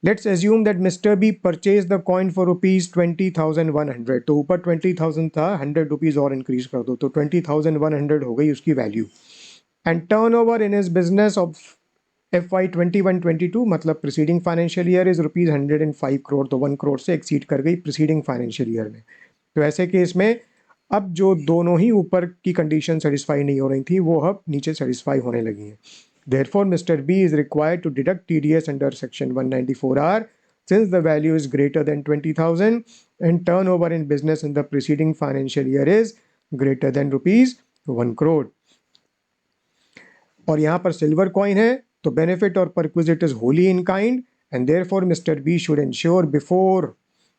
let's assume that mister B purchase the coin for ₹20,100. तो ऊपर 20,000 था, 100 रुपीज़ और इंक्रीज कर दो तो 20,100 हो गई उसकी value. And turn over in his business of FY 21-22, मतलब preceding financial year is ₹105 crore. तो 1 करोड़ से एक्सीड कर गई प्रीसीडिंग फाइनेंशियल ईयर में. तो ऐसे केस में अब जो दोनों ही ऊपर की कंडीशन सेटिस्फाई नहीं हो रही थी, वो अब नीचे सेटिस्फाई होने लगी हैं. Therefore, Mr. B is required to deduct TDS under Section 194R since the value is greater than 20,000 and turnover in business in the preceding financial year is greater than ₹1 crore. और यहाँ पर silver coin है, तो benefit और perquisite is Holi in kind, and therefore Mr. B should ensure before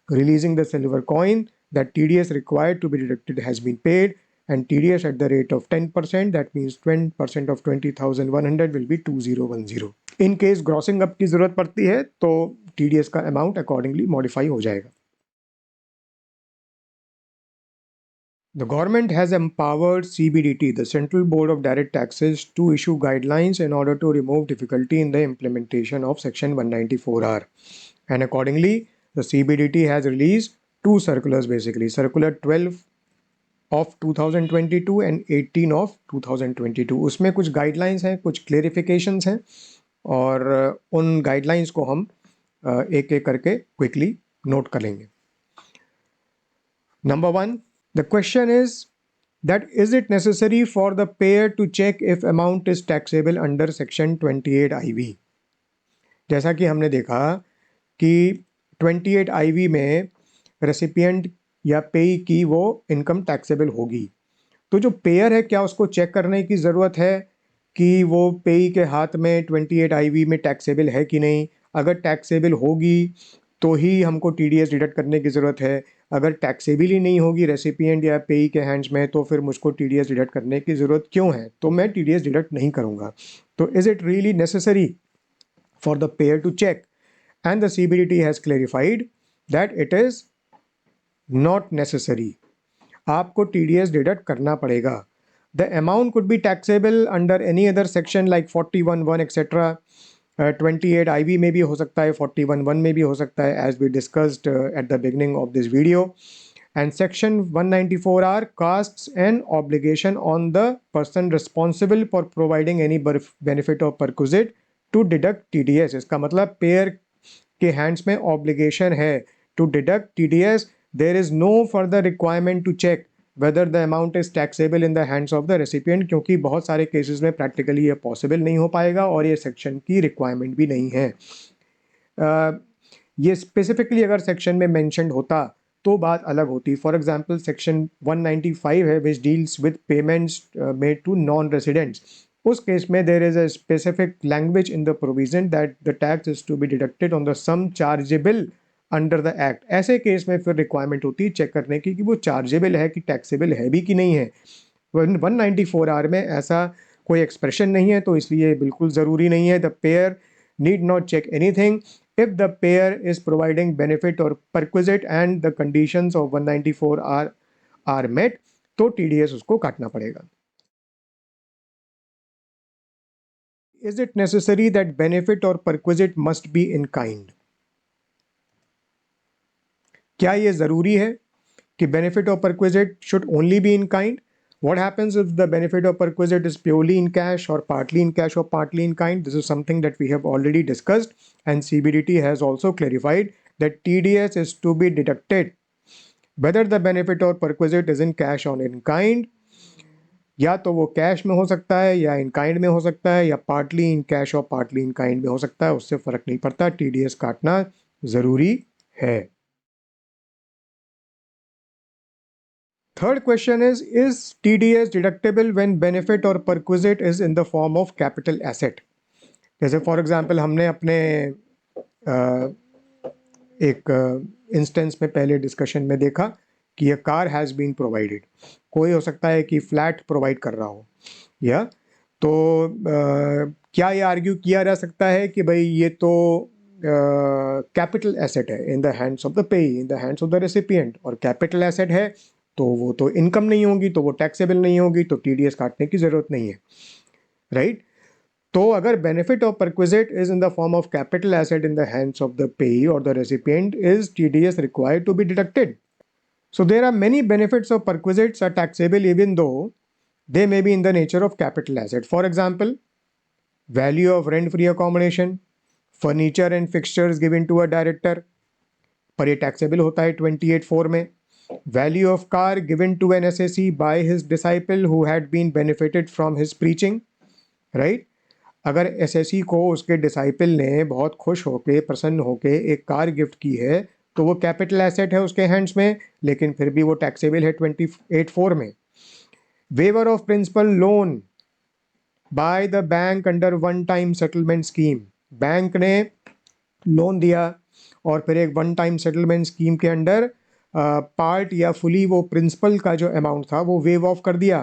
releasing the silver coin that TDS required to be deducted has been paid, and TDS at the rate of 10%, that means 20% of 20,100 will be 2010. In case grossing up की ज़रूरत पड़ती है तो TDS का amount accordingly modify हो जाएगा. The government has empowered CBDT, the Central Board of Direct Taxes, to issue guidelines in order to remove difficulty in the implementation of Section 194R. And accordingly, the CBDT has released two circulars basically, Circular 12 of 2022 and 18 of 2022. उसमें कुछ guidelines हैं, कुछ क्लेरिफिकेशंस हैं, और उन guidelines को हम एक एक करके क्विकली नोट कर लेंगे. Number 1, the question is that is it necessary for the payer to check if amount is taxable under Section 28 IV? जैसा कि हमने देखा कि 28 IV में रेसिपिएंट या पेई की वो इनकम टैक्सेबल होगी. तो जो पेयर है, क्या उसको चेक करने की ज़रूरत है कि वो पेई के हाथ में 28 IV में टैक्सेबल है कि नहीं? अगर टैक्सेबल होगी तो ही हमको TDS डिडक्ट करने की ज़रूरत है. अगर टैक्सेबल ही नहीं होगी रेसिपिएंट या पेई के हैंड्स में, तो फिर मुझको TDS डिडक्ट करने की ज़रूरत क्यों है? तो मैं TDS डिडक्ट नहीं करूँगा. तो is it really necessary for the payer to check? And the CBDT has clarified that it is not necessary. आपको TDS डिडक्ट करना पड़ेगा. The amount could be taxable under any other section like 41(1) etcetera. 28 IV में भी हो सकता है, 41(1) में भी हो सकता है, as we discussed at the beginning of this video. And Section 194R casts an obligation on the person responsible for providing any benefit or perquisite to deduct TDS. इसका मतलब पेयर के हैंड्स में ऑब्लिगेशन है to deduct TDS. There is no further requirement to check whether the amount is taxable in the hands of the recipient, क्योंकि बहुत सारे cases में practically ये पॉसिबल नहीं हो पाएगा और ये सेक्शन की रिक्वायरमेंट भी नहीं है. ये स्पेसिफिकली अगर सेक्शन में मेंशन्ड होता तो बात अलग होती. फॉर एग्जांपल सेक्शन 195 है which deals with payments made to non residents. उस केस में there is a specific language in the provision that the tax is to be deducted on the sum chargeable under the act. ऐसे case में फिर requirement होती है check करने की कि वो चार्जेबल है कि टैक्सेबल है भी कि नहीं है. 194R में ऐसा कोई एक्सप्रेशन नहीं है, तो इसलिए बिल्कुल ज़रूरी नहीं है. The payer need not check anything if the payer is providing benefit और perquisite and the conditions of 194R are met, तो TDS उसको काटना पड़ेगा. Is it necessary that benefit और perquisite must be in kind? क्या ये ज़रूरी है कि बेनिफिट और perquisite should only be in kind? What happens if the benefit or perquisite is purely in cash or partly in cash or partly in kind? This is something that we have already discussed, and CBDT has also clarified that TDS is to be deducted whether the benefit or perquisite is in cash or in kind. या तो वो cash में हो सकता है या in kind में हो सकता है या पार्टली इन कैश और पार्टली इन काइंड में हो सकता है, उससे फर्क नहीं पड़ता, टीडीएस काटना जरूरी है. Third question is TDS deductible when benefit or perquisite is in the form of capital asset? जैसे फॉर एग्जांपल हमने अपने एक इंस्टेंस में पहले डिस्कशन में देखा कि ये कार हैज़ बीन प्रोवाइडेड. कोई हो सकता है कि फ्लैट प्रोवाइड कर रहा हो, या तो क्या ये आर्ग्यू किया जा सकता है कि भाई ये तो कैपिटल एसेट है इन the hands of the pay, in the hands of the recipient, और कैपिटल एसेट है तो वो तो इनकम नहीं होगी, तो वो टैक्सेबल नहीं होगी, तो टीडीएस काटने की ज़रूरत नहीं है, राइट? तो अगर benefit of perquisite is in the form of capital asset in the hands of the payee और the recipient, is TDS required to be deducted? So there are many benefits of perquisites are taxable even though they may be in the nature of capital asset. For example, value of rent-free accommodation, furniture and fixtures given to a director, पर ये taxable होता है 28(4) में. Value of car given to an SSE by his disciple who had been benefited from his preaching, right? अगर SSE को उसके disciple ने बहुत खुश होके प्रसन्न होके एक कार गिफ्ट की है तो वो कैपिटल एसेट है उसके हैंड्स में, लेकिन फिर भी वो टैक्सेबल है 28(4) में. Waiver of principal loan by the bank under one time settlement scheme. Bank ने लोन दिया और फिर एक वन टाइम सेटलमेंट स्कीम के अंडर पार्ट या फुली वो प्रिंसिपल का जो अमाउंट था वो वेव ऑफ कर दिया,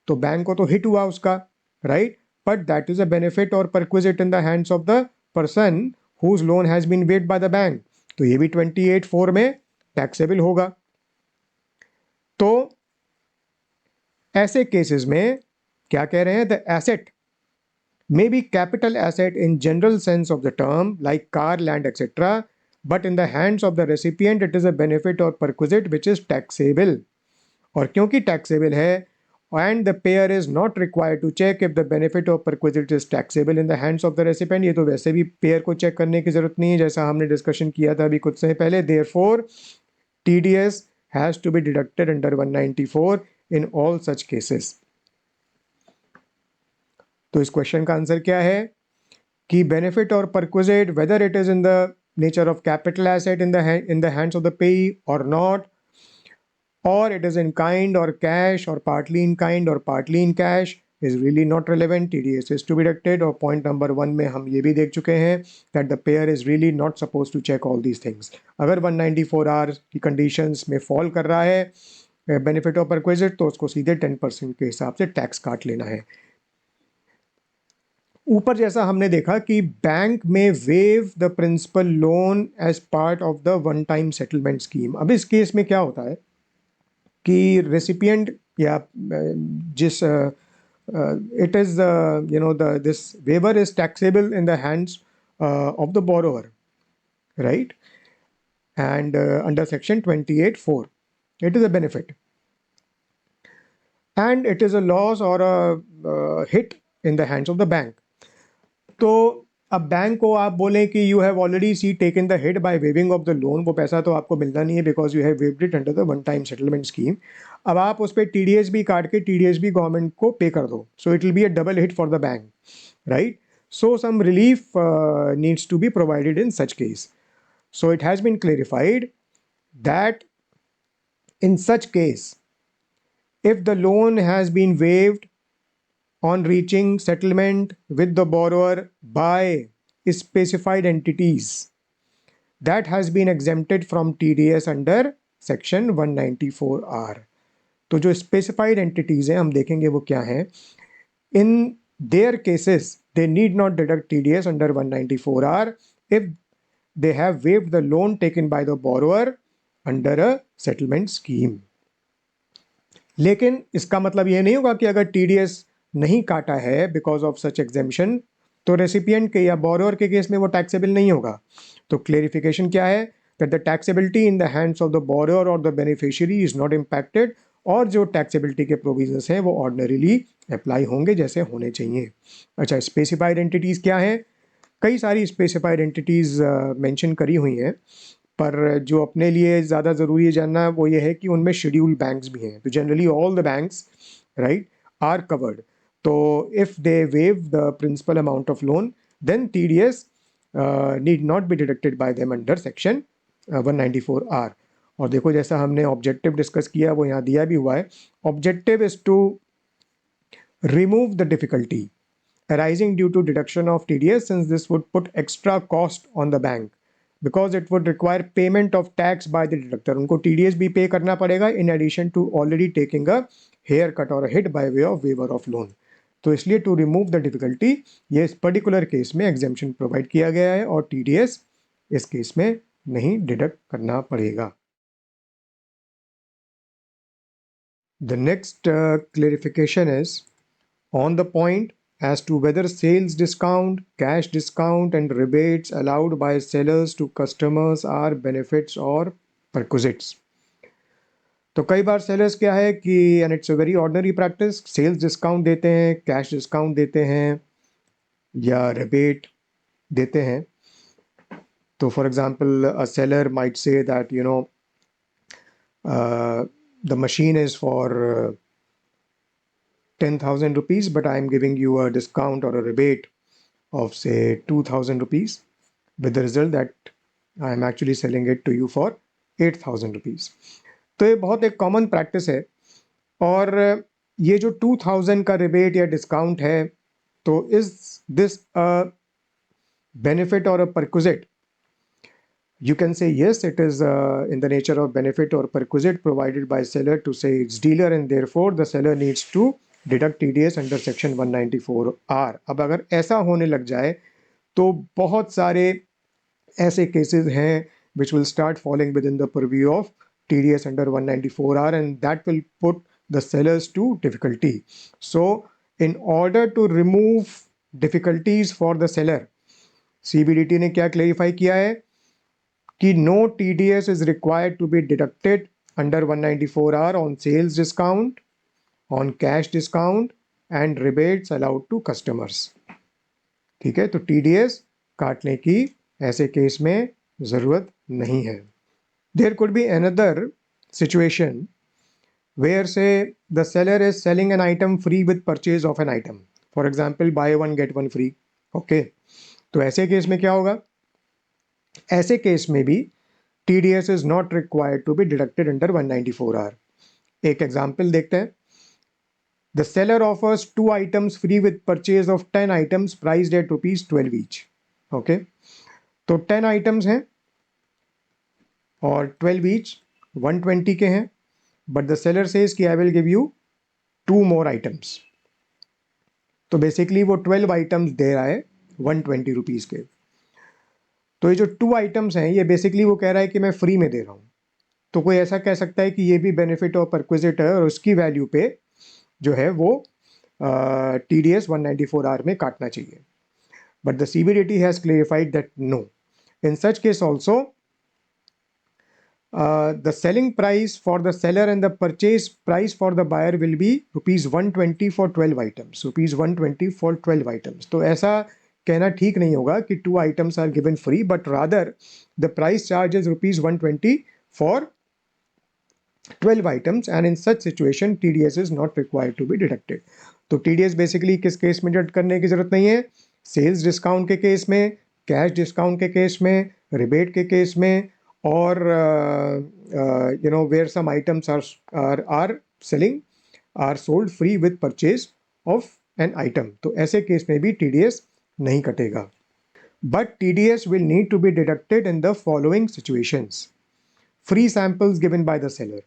तो बैंक को तो हिट हुआ उसका, right? But that is a benefit और perquisite in the hands of the person whose loan has been waived by the bank, तो ये भी 28(4) में टैक्सेबल होगा. तो ऐसे केसेस में क्या कह रहे हैं? The asset may be capital asset in general sense of the term like car, land etcetera, but in the hands of the recipient it is a benefit और परक्विजिट विच इज टैक्सेबल. और क्योंकि taxable है and the payer is not required to check if the benefit of perquisite is taxable in the hands of the recipient, ये तो वैसे भी pair को check करने की जरूरत नहीं है, जैसा हमने डिस्कशन किया था अभी कुछ समय पहले. therefore TDS has to be deducted under 194 in all such cases. तो इस क्वेश्चन का आंसर क्या है कि बेनिफिट और perquisite whether it is in the nature of capital asset in the hands of the payee or not, or it is in kind or cash or partly in kind or partly in cash, is really not relevant. TDS is to be deducted. और point number 1 में हम ये भी देख चुके हैं that the payer is really not supposed to check all these things. अगर 194R की conditions में fall कर रहा है benefit of perquisite, तो उसको सीधे 10% के हिसाब से टैक्स काट लेना है. ऊपर जैसा हमने देखा कि बैंक में waive the principal loan as part of the one time settlement scheme. अब इस केस में क्या होता है कि रेसिपिएंट या जिस it is this waiver is taxable in the hands of the borrower, right? And under section 28(4) it is a benefit and it is a loss or a hit in the hands of the bank. तो अब bank को आप बोलें कि you have already see taken the hit by waiving off the loan, वो पैसा तो आपको मिलना नहीं है because you have waived it under the one time settlement scheme. अब आप उस पर TDS भी काट के TDS भी गवर्नमेंट को पे कर दो, so it will be a double hit for the bank, right? So some relief needs to be provided in such case. So it has been clarified that in such case if the loan has been waived on reaching settlement with the borrower by specified entities, that has been exempted from TDS under section 194R. तो जो specified entities हैं हम देखेंगे वो क्या हैं. In their cases they need not deduct TDS under 194R if they have waived the loan taken by the borrower under a settlement scheme. लेकिन इसका मतलब ये नहीं होगा कि अगर TDS नहीं काटा है बिकॉज ऑफ सच एग्जेम्पशन तो रेसिपिएंट के या बोरोअर के केस में वो टैक्सेबल नहीं होगा. तो क्लेरिफिकेशन क्या है? That the taxability in the hands of the borrower और the beneficiary is not impacted और जो टैक्सेबिलिटी के प्रोविजंस हैं वो ऑर्डिनरीली अप्लाई होंगे जैसे होने चाहिए। अच्छा, स्पेसिफाइड एंटिटीज़ क्या हैं? कई सारी स्पेसिफाइड एंटिटीज़ मेंशन करी हुई हैं, पर जो अपने लिए ज़्यादा ज़रूरी है जानना वो ये है कि उनमें शेड्यूल्ड बैंक्स भी हैं। तो generally all the banks right are covered. तो if they waive the principal amount of loan then TDS need not be deducted by them under section 194R। और देखो जैसा हमने ऑब्जेक्टिव डिस्कस किया वो यहाँ दिया भी हुआ है। Objective is to remove the difficulty arising due to deduction of TDS, since this would put extra cost on the bank because it would require payment of tax by the deductor. उनको TDS भी पे करना पड़ेगा in addition to already taking a haircut or a hit by way of waiver of loan. तो इसलिए to remove the difficulty ये इस particular case में exemption प्रोवाइड किया गया है और TDS इस केस में नहीं डिडक्ट करना पड़ेगा। The next clarification is on the point as to whether sales discount, cash discount and rebates allowed by sellers to customers are benefits or perquisites. तो कई बार सेलर्स क्या है कि and it's a very ordinary practice, sales discount देते हैं, cash discount देते हैं या रिबेट देते हैं। तो for example a seller might say that you know the machine is for 10,000 rupees, but I am giving you a discount or a rebate of say 2,000 rupees, with the result that I am actually selling it to you for 8,000 rupees. तो ये बहुत एक common practice है। और ये जो 2,000 का rebate या डिस्काउंट है, तो इज दिस अ बेनिफिट और अ perquisite? You can say yes, it is in the nature of benefit or perquisite provided by seller to say its dealer, and therefore the seller needs to deduct TDS under section 194R. अब अगर ऐसा होने लग जाए तो बहुत सारे ऐसे cases हैं which will start falling within the purview of TDS under 194R, and that will put the sellers to difficulty. So in order to remove difficulties for the seller, CBDT ने क्या clarify किया है कि no TDS is required to be deducted under 194R on sales discount, on cash discount and rebates allowed to customers. ठीक है, तो TDS काटने की ऐसे केस में ज़रूरत नहीं है। There could be another situation where say the seller is selling an item free with purchase of an item. For example, buy one get one free. Okay, तो ऐसे केस में क्या होगा? ऐसे केस में भी TDS is not required to be deducted under 194R. एक example देखते हैं। The seller offers 2 items free with purchase of 10 items priced at ₹12 each. Okay, तो 10 items हैं और 12 each 120 के हैं, but the seller says कि I will give you 2 more items. तो बेसिकली वो 12 items दे रहा है 120 रुपीज़ के। तो ये जो 2 items हैं ये बेसिकली वो कह रहा है कि मैं फ्री में दे रहा हूँ। तो कोई ऐसा कह सकता है कि ये भी बेनिफिट और परक्विजिट है और उसकी वैल्यू पे जो है वो TDS 194R में काटना चाहिए। But the CBDT has clarified that no, in such case also the selling price for the seller and the purchase price for the buyer will be ₹120 for 12 items, ₹120 for 12 items. तो ऐसा कहना ठीक नहीं होगा कि 2 items are given free, but rather the price charge is ₹120 for 12 items, and in such situation TDS is not required to be deducted. तो TDS basically किस case में डिडक्ट करने की जरूरत नहीं है? सेल्स डिस्काउंट के केस में, कैश डिस्काउंट के केस में, रिबेट के केस में, और you know where some items are selling are sold free with purchase of an item. तो ऐसे केस में भी TDS नहीं कटेगा. But TDS will need to be deducted in the following situations. Free samples given by the seller.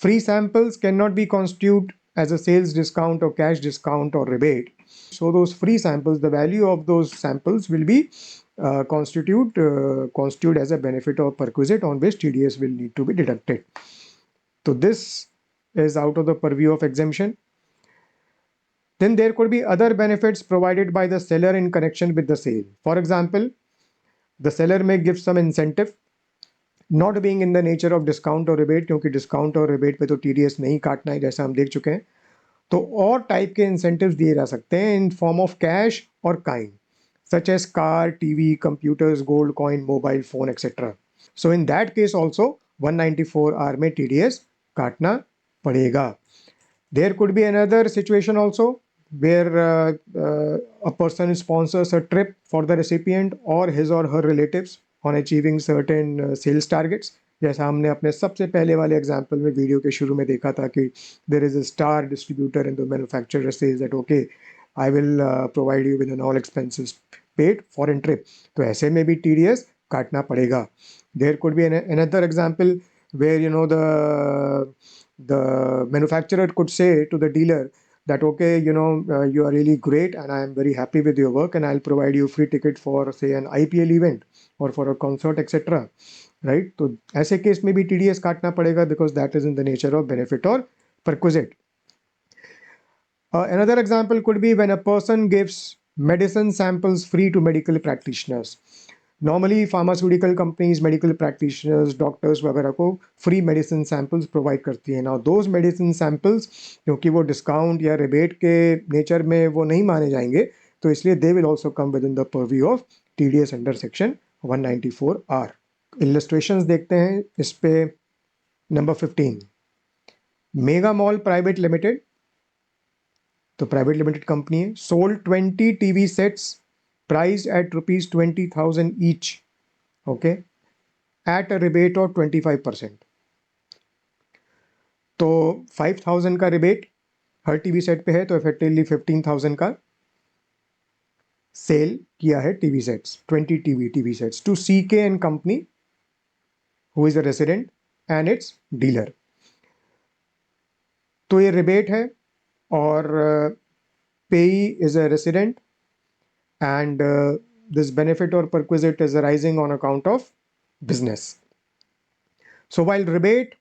Free samples cannot be constituted as a sales discount or cash discount or rebate. So those free samples, the value of those samples will be constitute as a benefit or perquisite on which TDS will need to be deducted. So this is out of the purview of exemption. Then there could be other benefits provided by the seller in connection with the sale. For example, the seller may give some incentive not being in the nature of discount और rebate, क्योंकि discount और rebate पे तो TDS नहीं काटना है जैसा हम देख चुके हैं। तो और टाइप के इंसेंटिव्स दिए जा सकते हैं इन फॉर्म ऑफ कैश और kind, such as car, TV, computers, gold coin, mobile phone etcetera. So in that case also 194R में TDS काटना पड़ेगा। There could be another situation also where a person sponsors a trip for the recipient or his or her relatives on achieving certain sales targets. जैसा हमने अपने सबसे पहले वाले example में वीडियो के शुरू में देखा था कि there is a star distributor and the manufacturer says that okay, I will provide you with an all expenses paid foreign trip. तो ऐसे में भी TDS काटना पड़ेगा. There could be another example where the manufacturer could say to the dealer that okay, you are really great and I am very happy with your work and I'll provide you free ticket for say an IPL event or for a concert etc. Right? तो ऐसे case में भी TDS काटना पड़ेगा because that is in the nature of benefit or perquisite. Another example could be when a person gives medicine samples free to medical practitioners. Normally pharmaceutical companies, medical practitioners, doctors वगैरह को free medicine samples provide करती हैं. Now those medicine samples क्योंकि वो discount या rebate के nature में वो नहीं माने जाएंगे, तो इसलिए they will also come within the purview of TDS under section 194R. Illustrations देखते हैं इस पे. Number 15, mega mall private limited, तो प्राइवेट लिमिटेड कंपनी है, sold 20 TV sets priced eight ₹20,000 each, okay, at a rebate of 25%. तो 5,000 का rebate हर TV set पे है, तो इफेक्टिवली 15,000 का सेल किया है TV sets, 20 TV sets to CK and company who is a resident and its dealer. तो ये रिबेट है और payee is a resident and this benefit or perquisite is arising on account of business. So while rebate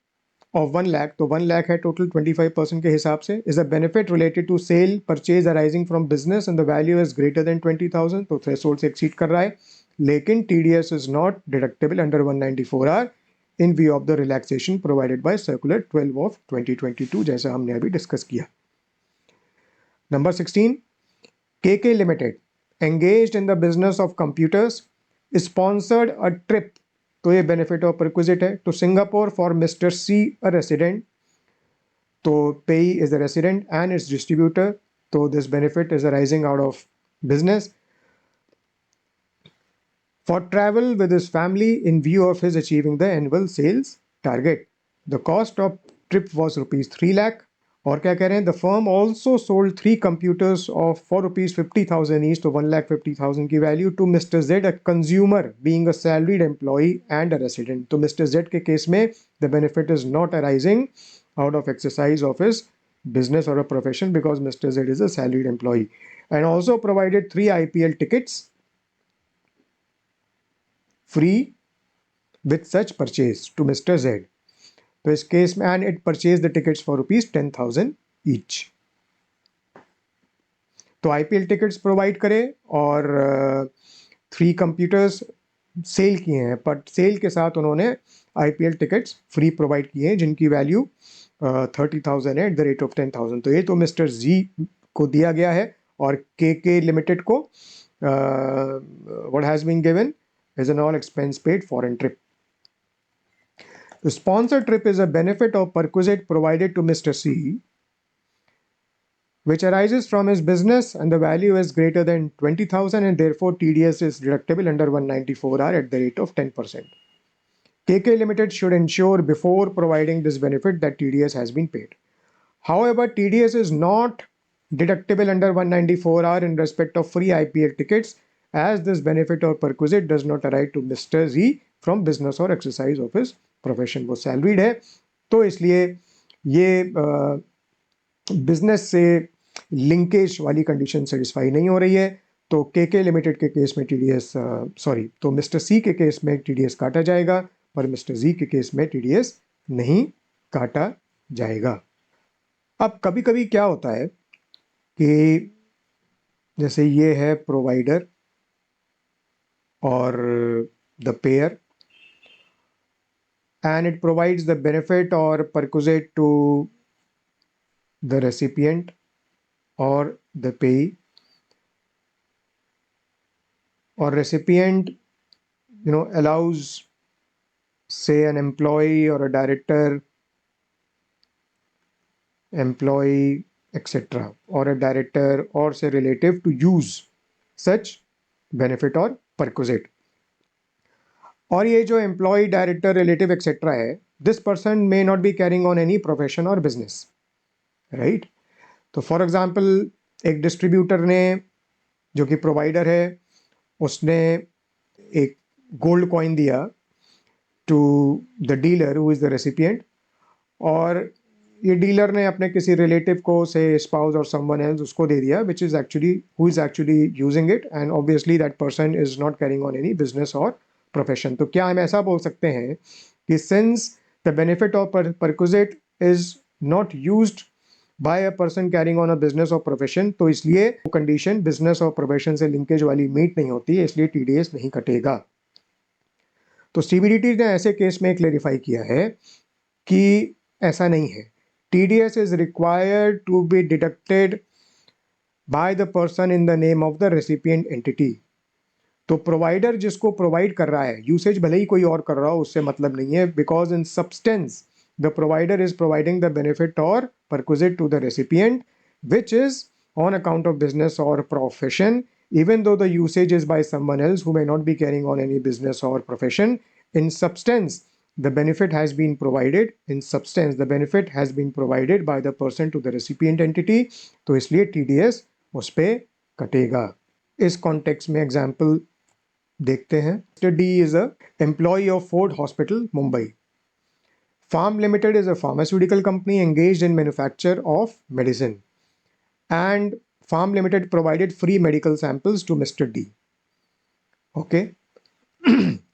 of 1 lakh, तो 1 lakh है total 25% के हिसाब से, is a benefit related to sale purchase arising from business and the value is greater than 20,000, तो threshold से exceed कर रहा है, लेकिन TDS is not deductible under 194R in view of the relaxation provided by Circular 12 of 2022 जैसा हमने अभी discuss किया. Number 16, KK Limited engaged in the business of computers sponsored a trip, तो ये benefit और perquisite है, to Singapore for Mr. C, a resident, तो payee is a resident and its distributor, तो this benefit is arising out of business. For travel with his family in view of his achieving the annual sales target. The cost of trip was ₹3 lakh. और क्या कह रहे हैं, the firm also sold 3 computers of for ₹50,000 each, तो 1,50,000 की value, to mister Z, a consumer being a salaried employee and a resident. तो mister Z के केस में the benefit is not arising out of exercise of his business or a profession because Mr. Z is a salaried employee, and also provided 3 IPL tickets free with such purchase to Mr. Z. तो इस case में and it purchase the tickets for ₹10,000 each. तो IPL tickets provide करे और 3 computers cell किए हैं, but cell के साथ उन्होंने IPL टिकट्स फ्री प्रोवाइड किए हैं जिनकी वैल्यू 30,000 है एट द रेट ऑफ 10,000. तो ये तो मिस्टर जी को दिया गया है और KK लिमिटेड को what has been given is an all expense paid foreign trip. The sponsored trip is a benefit or perquisite provided to Mr. C, which arises from his business and the value is greater than 20,000 and therefore TDS is deductible under 194R at the rate of 10%. KK Limited should ensure before providing this benefit that TDS has been paid. However, TDS is not deductible under 194R in respect of free IPL tickets as this benefit or perquisite does not arise to Mr. Z from business or exercise of his profession. वो salaried है, तो इसलिए ये business से linkage वाली condition satisfy नहीं हो रही है. तो KK लिमिटेड के केस में TDS तो मिस्टर C के केस में TDS काटा जाएगा, पर मिस्टर Z के केस में TDS नहीं काटा जाएगा. अब कभी कभी क्या होता है कि जैसे ये है प्रोवाइडर और the pair, and it provides the benefit or perquisite to the recipient or the payee, or recipient allows, say, an employee or a director, employee, etc., or a director or say relative to use such benefit or perquisite. और ये जो employee director relative etcetera है, this person may not be carrying on any profession और business, right. तो for example एक distributor ने, जो कि प्रोवाइडर है, उसने एक गोल्ड कॉइन दिया to the dealer who is the recipient, और ये डीलर ने अपने किसी रिलेटिव को, से स्पाउस और समवन एल्स, उसको दे दिया, विच is actually who is actually using it, and obviously that person is not carrying on any business और प्रोफेशन. तो क्या हम ऐसा बोल सकते हैं कि since the benefit of perquisite is not used by a person carrying on a business और प्रोफेशन, तो इसलिए वो कंडीशन बिजनेस और प्रोफेशन से लिंकेज वाली मीट नहीं होती है, इसलिए टीडीएस नहीं कटेगा. तो सीबीडीटी ने ऐसे केस में क्लेरिफाई किया है कि ऐसा नहीं है. TDS is required to be deducted by the person in the name of the recipient entity. तो प्रोवाइडर जिसको प्रोवाइड कर रहा है, यूसेज भले ही कोई और कर रहा हो, उससे मतलब नहीं है, because in substance the provider is providing the benefit और perquisite to the recipient which is on account of business or profession, even though the usage is by someone else who may not be carrying on any business or profession. In substance, the benefit has been provided. In substance, the benefit has been provided by the person to the recipient entity. तो इसलिए TDS उस पे कटेगा. इस context में example देखते हैं. Mr. D is a employee of Ford Hospital, Mumbai. Farm Limited is a pharmaceutical company engaged in manufacture of medicine, and Farm Limited provided free medical samples to Mr. D. Okay.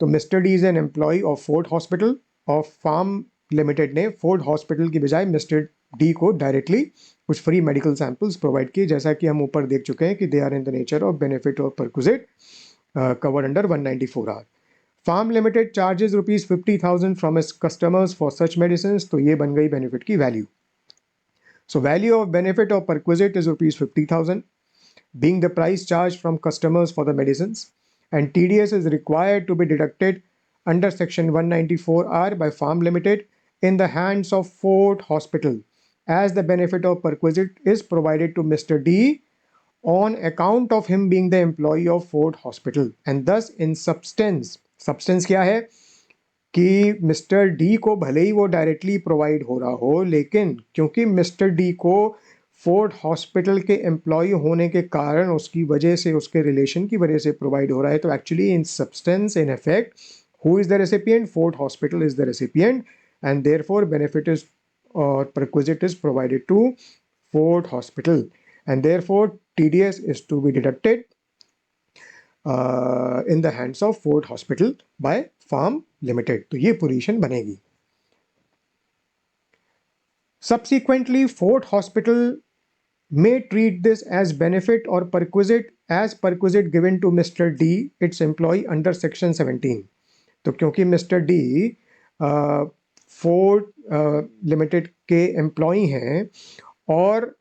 तो Mr. D is an employee of Ford Hospital, और Farm Limited ने Ford Hospital की बजाय Mr. D को directly कुछ free medical samples provide किए, जैसा कि हम ऊपर देख चुके हैं कि they are in the nature of benefit और perquisite covered under 194R. Farm Limited charges ₹50,000 from its customers for such medicine. तो ये बन गई बेनिफिट की वैल्यू. So value of benefit of perquisite is ₹50,000, being the price charged from customers for the medicines, and TDS is required to be deducted under section 194R by Farm Limited in the hands of Ford Hospital, as the benefit of perquisite is provided to Mr. D on account of him being the employee of Ford Hospital, and thus in substance क्या है कि mister D को भले ही वो directly provide हो रहा हो, लेकिन क्योंकि मिस्टर डी को फोर्ड हॉस्पिटल के एम्प्लॉय होने के कारण, उसकी वजह से, उसके रिलेशन की वजह से प्रोवाइड हो रहा है, तो actually in substance, in effect, who is the recipient? Ford hospital is the recipient, and therefore benefit is और perquisite is provided to Ford hospital, and therefore TDS is to be deducted in the hands of Ford Hospital by Farm Limited. तो ये position बनेगी. Subsequently, Ford Hospital may treat this as benefit or perquisite as perquisite given to Mr. D, its employee under section 17. तो क्योंकि Mr. D Ford Limited के employee हैं, और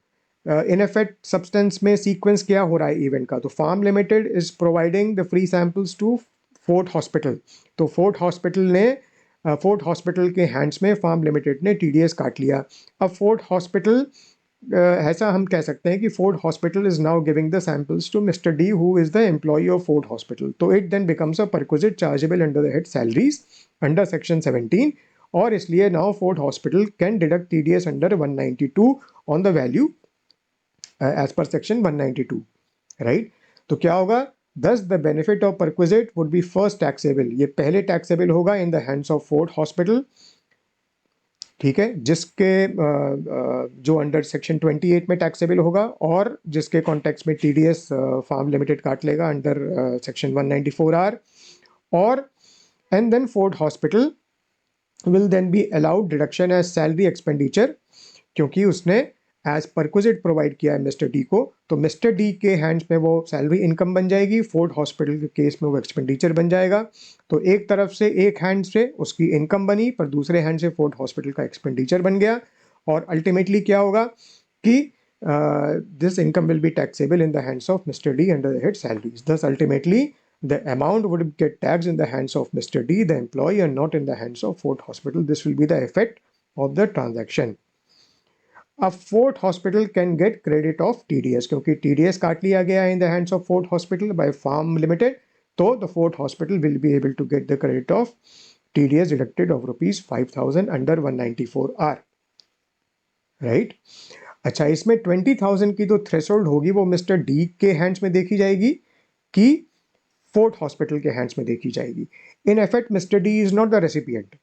in effect substance में sequence क्या हो रहा है इवेंट का, तो farm limited is providing the free samples to Ford hospital. तो फोर्ड हॉस्पिटल के हैंड्स में फार्म लिमिटेड ने TDS काट लिया. अब फोर्ड हॉस्पिटल, ऐसा हम कह सकते हैं कि Ford hospital is now giving the samples to mister D who is the employee of Ford hospital. तो it then becomes a perquisite chargeable under the head salaries under section 17, और इसलिए now Ford hospital can deduct TDS under 192 on the value as per section 192, right? तो क्या होगा? Thus the benefit of perquisite would be first taxable. ये पहले taxable होगा in the hands of Ford Hospital, ठीक है, जिसके जो अंडर सेक्शन 28 में टैक्सेबल होगा, और जिसके कॉन्टेक्स्ट में TDS फार्म लिमिटेड काट लेगा अंडर सेक्शन 194R, और and then Ford hospital will then be allowed deduction as salary expenditure, क्योंकि उसने एज परक्विजिट प्रोवाइड किया है मिस्टर डी को, तो मिस्टर डी के हैंड्स में वो सैलरी इनकम बन जाएगी, फोर्ट हॉस्पिटल के केस में वो एक्सपेंडिचर बन जाएगा। तो एक तरफ से एक हैंड से उसकी इनकम बनी, पर दूसरे हैंड से फोर्ट हॉस्पिटल का एक्सपेंडिचर बन गया, और अल्टीमेटली क्या होगा कि this income will be taxable in the hands of mister D under the head salaries. दस ultimately the amount would get taxed in the hands of Mr. D, the employee, and not in the hands of Fort Hospital. This will be the effect of the transaction. अब Fort Hospital can get credit of TDS, क्योंकि TDS काट लिया गया है in the hands of Fort Hospital by Farm Limited, तो the Fort Hospital will be able to get the credit of TDS deducted of rupees 5,000 under 194R. Right? अच्छा, इसमें 20,000 की जो थ्रेशोल्ड होगी वो मिस्टर डी के हैंड्स में देखी जाएगी कि फोर्ट हॉस्पिटल के हैंड्स में देखी जाएगी। In effect mister D is not the recipient,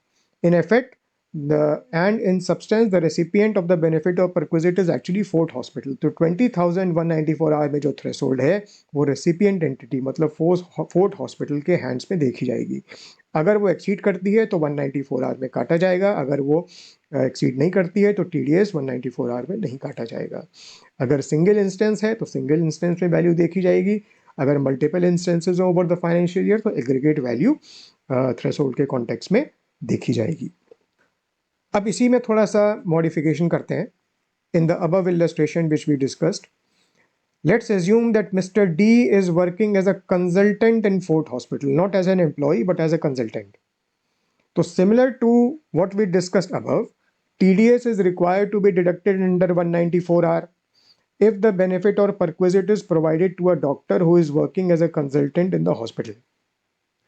in effect and in substance the recipient of the benefit of perquisite is actually Fort Hospital. तो 20,194 आर में जो थ्रेशोल्ड है वो रेसिपिएंट एंटिटी मतलब फोर्ट हॉस्पिटल के हैंड्स में देखी जाएगी। अगर वो एक्सीड करती है तो 194 आर में काटा जाएगा, अगर वो एक्सीड नहीं करती है तो TDS 194 आर में नहीं काटा जाएगा। अगर सिंगल इंस्टेंस है तो सिंगल इंस्टेंस में वैल्यू देखी जाएगी, अगर multiple instances over the financial year तो एग्रीगेट वैल्यू थ्रेशोल्ड के कॉन्टेक्स्ट में देखी जाएगी। अब इसी में थोड़ा सा मॉडिफिकेशन करते हैं। In the above illustration which we discussed, let's assume that Mr. D is working as a consultant in Fort Hospital, not as an employee but as a consultant. So similar to what we discussed above, TDS is required to be deducted under 194R if the benefit or perquisite is provided to a doctor who is working as a consultant in the hospital,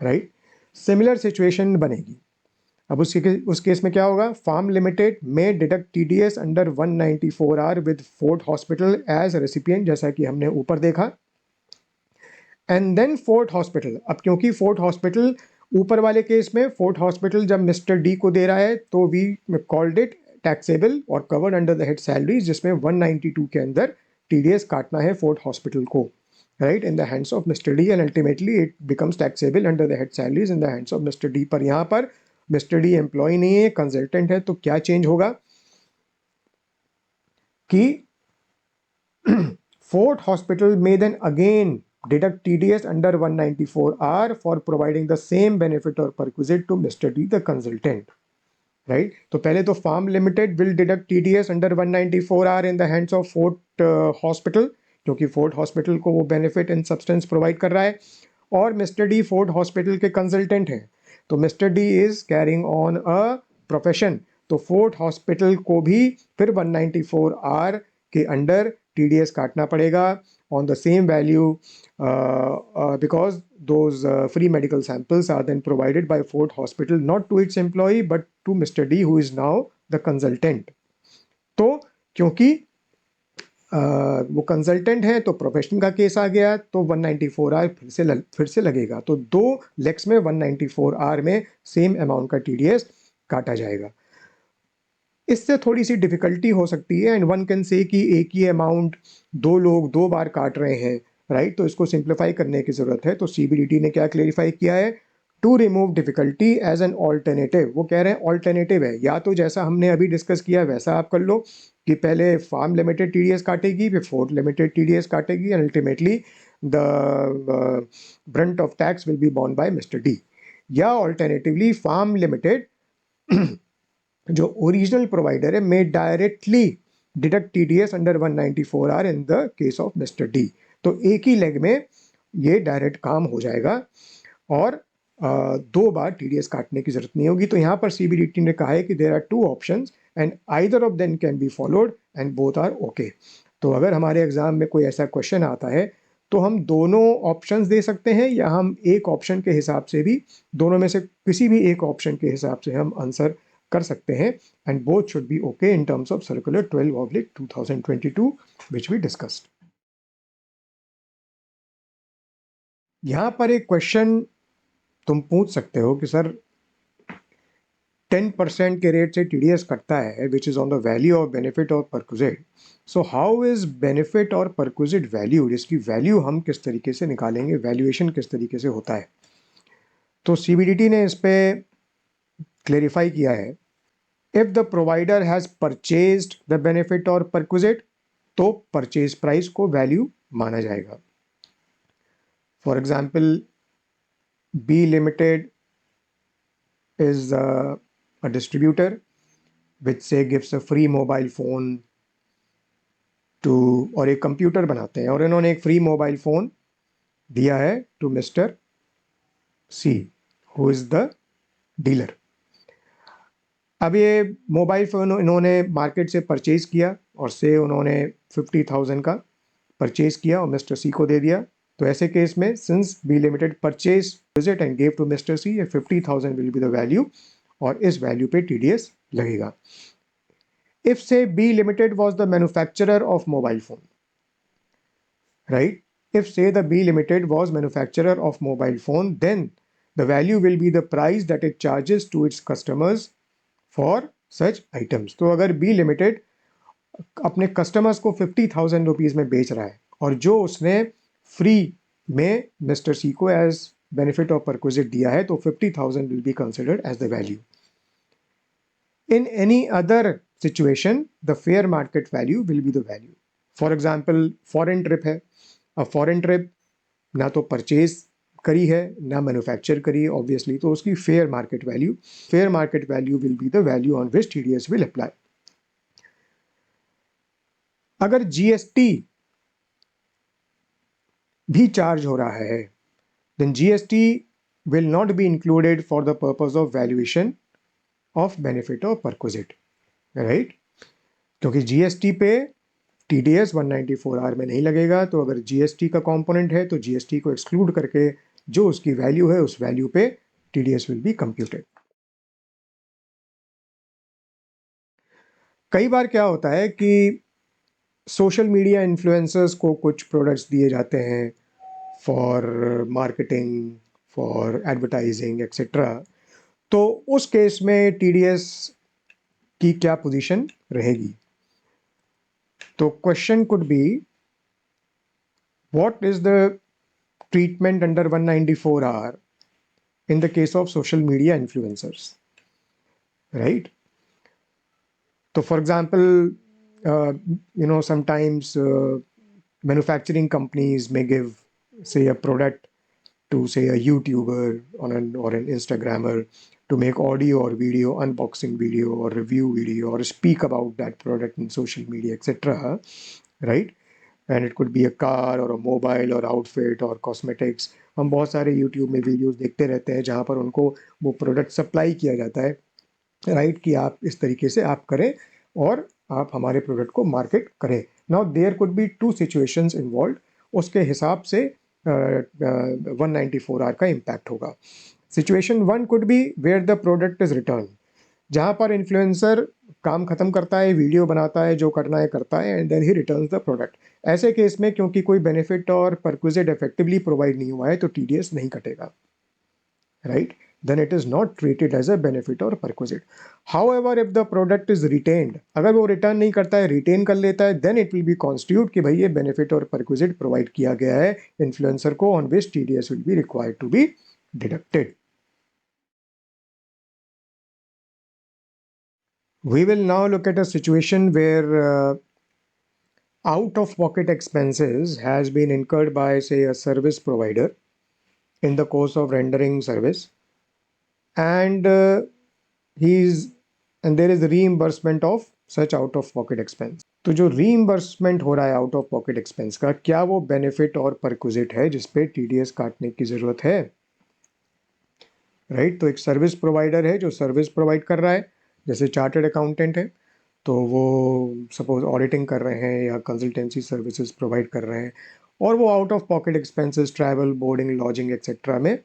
right? Similar situation बनेगी। अब उस case में क्या होगा, farm limited में deduct TDS under 194R with Ford hospital as recipient, जैसा कि हमने ऊपर देखा, एंड देन फोर्ट हॉस्पिटल। अब क्योंकि फोर्ट हॉस्पिटल ऊपर वाले केस में फोर्ट हॉस्पिटल जब मिस्टर डी को दे रहा है तो वी कॉल्ड इट टैक्सेबल और covered under the head salaries, जिसमें 192 के अंदर TDS काटना है फोर्ट हॉस्पिटल को, right, in the hands of mister D, and ultimately it becomes taxable under the head salaries in the hands of mister D. पर यहाँ पर मिस्टर डी एम्प्लॉय नहीं है, कंसल्टेंट है, तो क्या चेंज होगा कि फोर्ट हॉस्पिटल में then again deduct TDS under 194R for providing the same benefit or perquisite to Mr. D, the consultant, right? तो पहले तो Farm Limited will deduct TDS under 194R in the hands of Fort Hospital, क्योंकि Fort Hospital को वो benefit in substance provide कर रहा है, और Mr. D Fort Hospital के consultant हैं, तो Mr. D is carrying on a profession, तो Fort Hospital को भी फिर 194R के अंडर TDS काटना पड़ेगा on the same value because those free medical samples are then provided by Fort Hospital not to its employee but to Mr. D who is now the consultant. तो क्योंकि वो consultant है तो profession का case आ गया, तो 194R फिर से लगेगा, तो दो लेक्स में 194R में सेम अमाउंट का TDS काटा जाएगा। इससे थोड़ी सी डिफिकल्टी हो सकती है, एंड वन कैन से कि एक ही अमाउंट दो लोग दो बार काट रहे हैं, राइट, तो इसको सिंप्लीफाई करने की ज़रूरत है। तो CBDT ने क्या क्लेरिफाई किया है, to remove difficulty as an alternative, वो कह रहे हैं ऑल्टरनेटिव है, या तो जैसा हमने अभी डिस्कस किया वैसा आप कर लो कि पहले फार्म लिमिटेड TDS काटेगी, फिर फोर्ट लिमिटेड TDS काटेगी, and ultimately the brunt of tax will be borne by mister D, या ऑल्टरनेटिवली फार्म लिमिटेड जो ओरिजिनल प्रोवाइडर है में directly deduct TDS under 194R in the case of mister D. तो एक ही leg में ये direct काम हो जाएगा और दो बार TDS काटने की जरूरत नहीं होगी। तो यहाँ पर CBDT ने कहा है कि there are two options and either of them can be followed and both are okay. तो अगर हमारे एग्जाम में कोई ऐसा क्वेश्चन आता है तो हम दोनों ऑप्शंस दे सकते हैं, या हम एक ऑप्शन के हिसाब से भी, दोनों में से किसी भी एक ऑप्शन के हिसाब से हम आंसर कर सकते हैं, and both should be okay in terms of circular 12/2022 which we discussed. यहां पर एक क्वेश्चन तुम पूछ सकते हो कि सर 10% के रेट से TDS कटता है which is on the value of benefit और perquisite, so how is benefit और परक्विजिट वैल्यू, इसकी वैल्यू हम किस तरीके से निकालेंगे, वैल्यूएशन किस तरीके से होता है। तो CBDT ने इस पे क्लेरिफाई किया है if the provider has purchased the benefit और परक्विजिट तो परचेज प्राइस को वैल्यू माना जाएगा. For example B limited is a distributor which say gives a free mobile phone to, और एक कंप्यूटर बनाते हैं और इन्होंने एक फ्री मोबाइल फ़ोन दिया है to mister C who is the dealer. अब ये मोबाइल फ़ोन इन्होंने मार्केट से परचेज़ किया और से उन्होंने 50,000 का परचेज़ किया और मिस्टर सी को दे दिया. तो ऐसे केस में since B limited purchase visit and gave to mister C, 50,000 will be the value और इस वैल्यू पे टीडीएस लगेगा. If say B Limited was the manufacturer of mobile phone, right? If say the B Limited was manufacturer of mobile phone, then the value will be the price that it charges to its customers for such items. तो अगर B Limited अपने customers को 50,000 rupees में बेच रहा है और जो उसने फ्री में मिस्टर सी को एज बेनिफिट ऑफ परक्विजिट दिया है तो 50,000 will be considered as the value. In any other situation, the fair market value will be the value. For example, foreign trip है. अब foreign trip ना तो परचेज करी है ना मैन्युफैक्चर करी है ऑब्वियसली, तो उसकी fair market value will be the value on which TDS will apply. अगर जीएसटी भी चार्ज हो रहा है then GST will not be included for the purpose of valuation of benefit of perquisite, right? क्योंकि GST पे TDS 194R में नहीं लगेगा. तो अगर जीएसटी का कंपोनेंट है तो जीएसटी को एक्सक्लूड करके जो उसकी वैल्यू है उस वैल्यू पे टीडीएस विल बी कंप्यूटेड. कई बार क्या होता है कि सोशल मीडिया इन्फ्लुएंसर्स को कुछ प्रोडक्ट्स दिए जाते हैं for marketing, for advertising etcetera. तो उस केस में टीडीएस की क्या पोजीशन रहेगी? तो question could be what is the treatment under 194R in the case of social media influencers, right? So for example, sometimes manufacturing companies may give say a product to say a YouTuber or an Instagrammer to make audio or video, unboxing video or review video or speak about that product in social media, etc., right? And it could be a car or a mobile or outfit or cosmetics. हम बहुत सारे YouTube में videos देखते रहते हैं जहाँ पर उनको वो प्रोडक्ट सप्लाई किया जाता है, राइट? कि आप इस तरीके से आप करें और आप हमारे प्रोडक्ट को मार्केट करें. Now there could be two situations involve. उसके हिसाब से 194R का इम्पैक्ट होगा. Situation 1 could be where the product is return, जहाँ पर इन्फ्लुएंसर काम खत्म करता है, वीडियो बनाता है, जो करना है करता है and then he returns the product. ऐसे केस में क्योंकि कोई बेनिफिट और परक्विजिट इफेक्टिवली प्रोवाइड नहीं हुआ है तो टीडीएस नहीं कटेगा, right? Then it is not treated as a benefit और perquisite. However if the product is retained, अगर वो रिटर्न नहीं करता है, रिटेन कर लेता है, then it will be constitute कि भाई ये बेनिफिट और परक्विजिट प्रोवाइड किया गया है इन्फ्लुएंसर को, on which TDS will be required to be deducted. We will now look at a situation where out-of-pocket expenses has been incurred by, say, a service provider in the course of rendering service, and there is reimbursement of such out-of-pocket expense. तो जो reimbursement हो रहा है out-of-pocket expense का, क्या वो benefit और perquisite है जिसपे TDS काटने की जरूरत है, राइट? तो एक सर्विस प्रोवाइडर है जो सर्विस प्रोवाइड कर रहा है, जैसे चार्टर्ड अकाउंटेंट है तो वो सपोज ऑडिटिंग कर रहे हैं या कंसल्टेंसी सर्विसेज प्रोवाइड कर रहे हैं और वो out of pocket expenses, travel, boarding, lodging etcetera में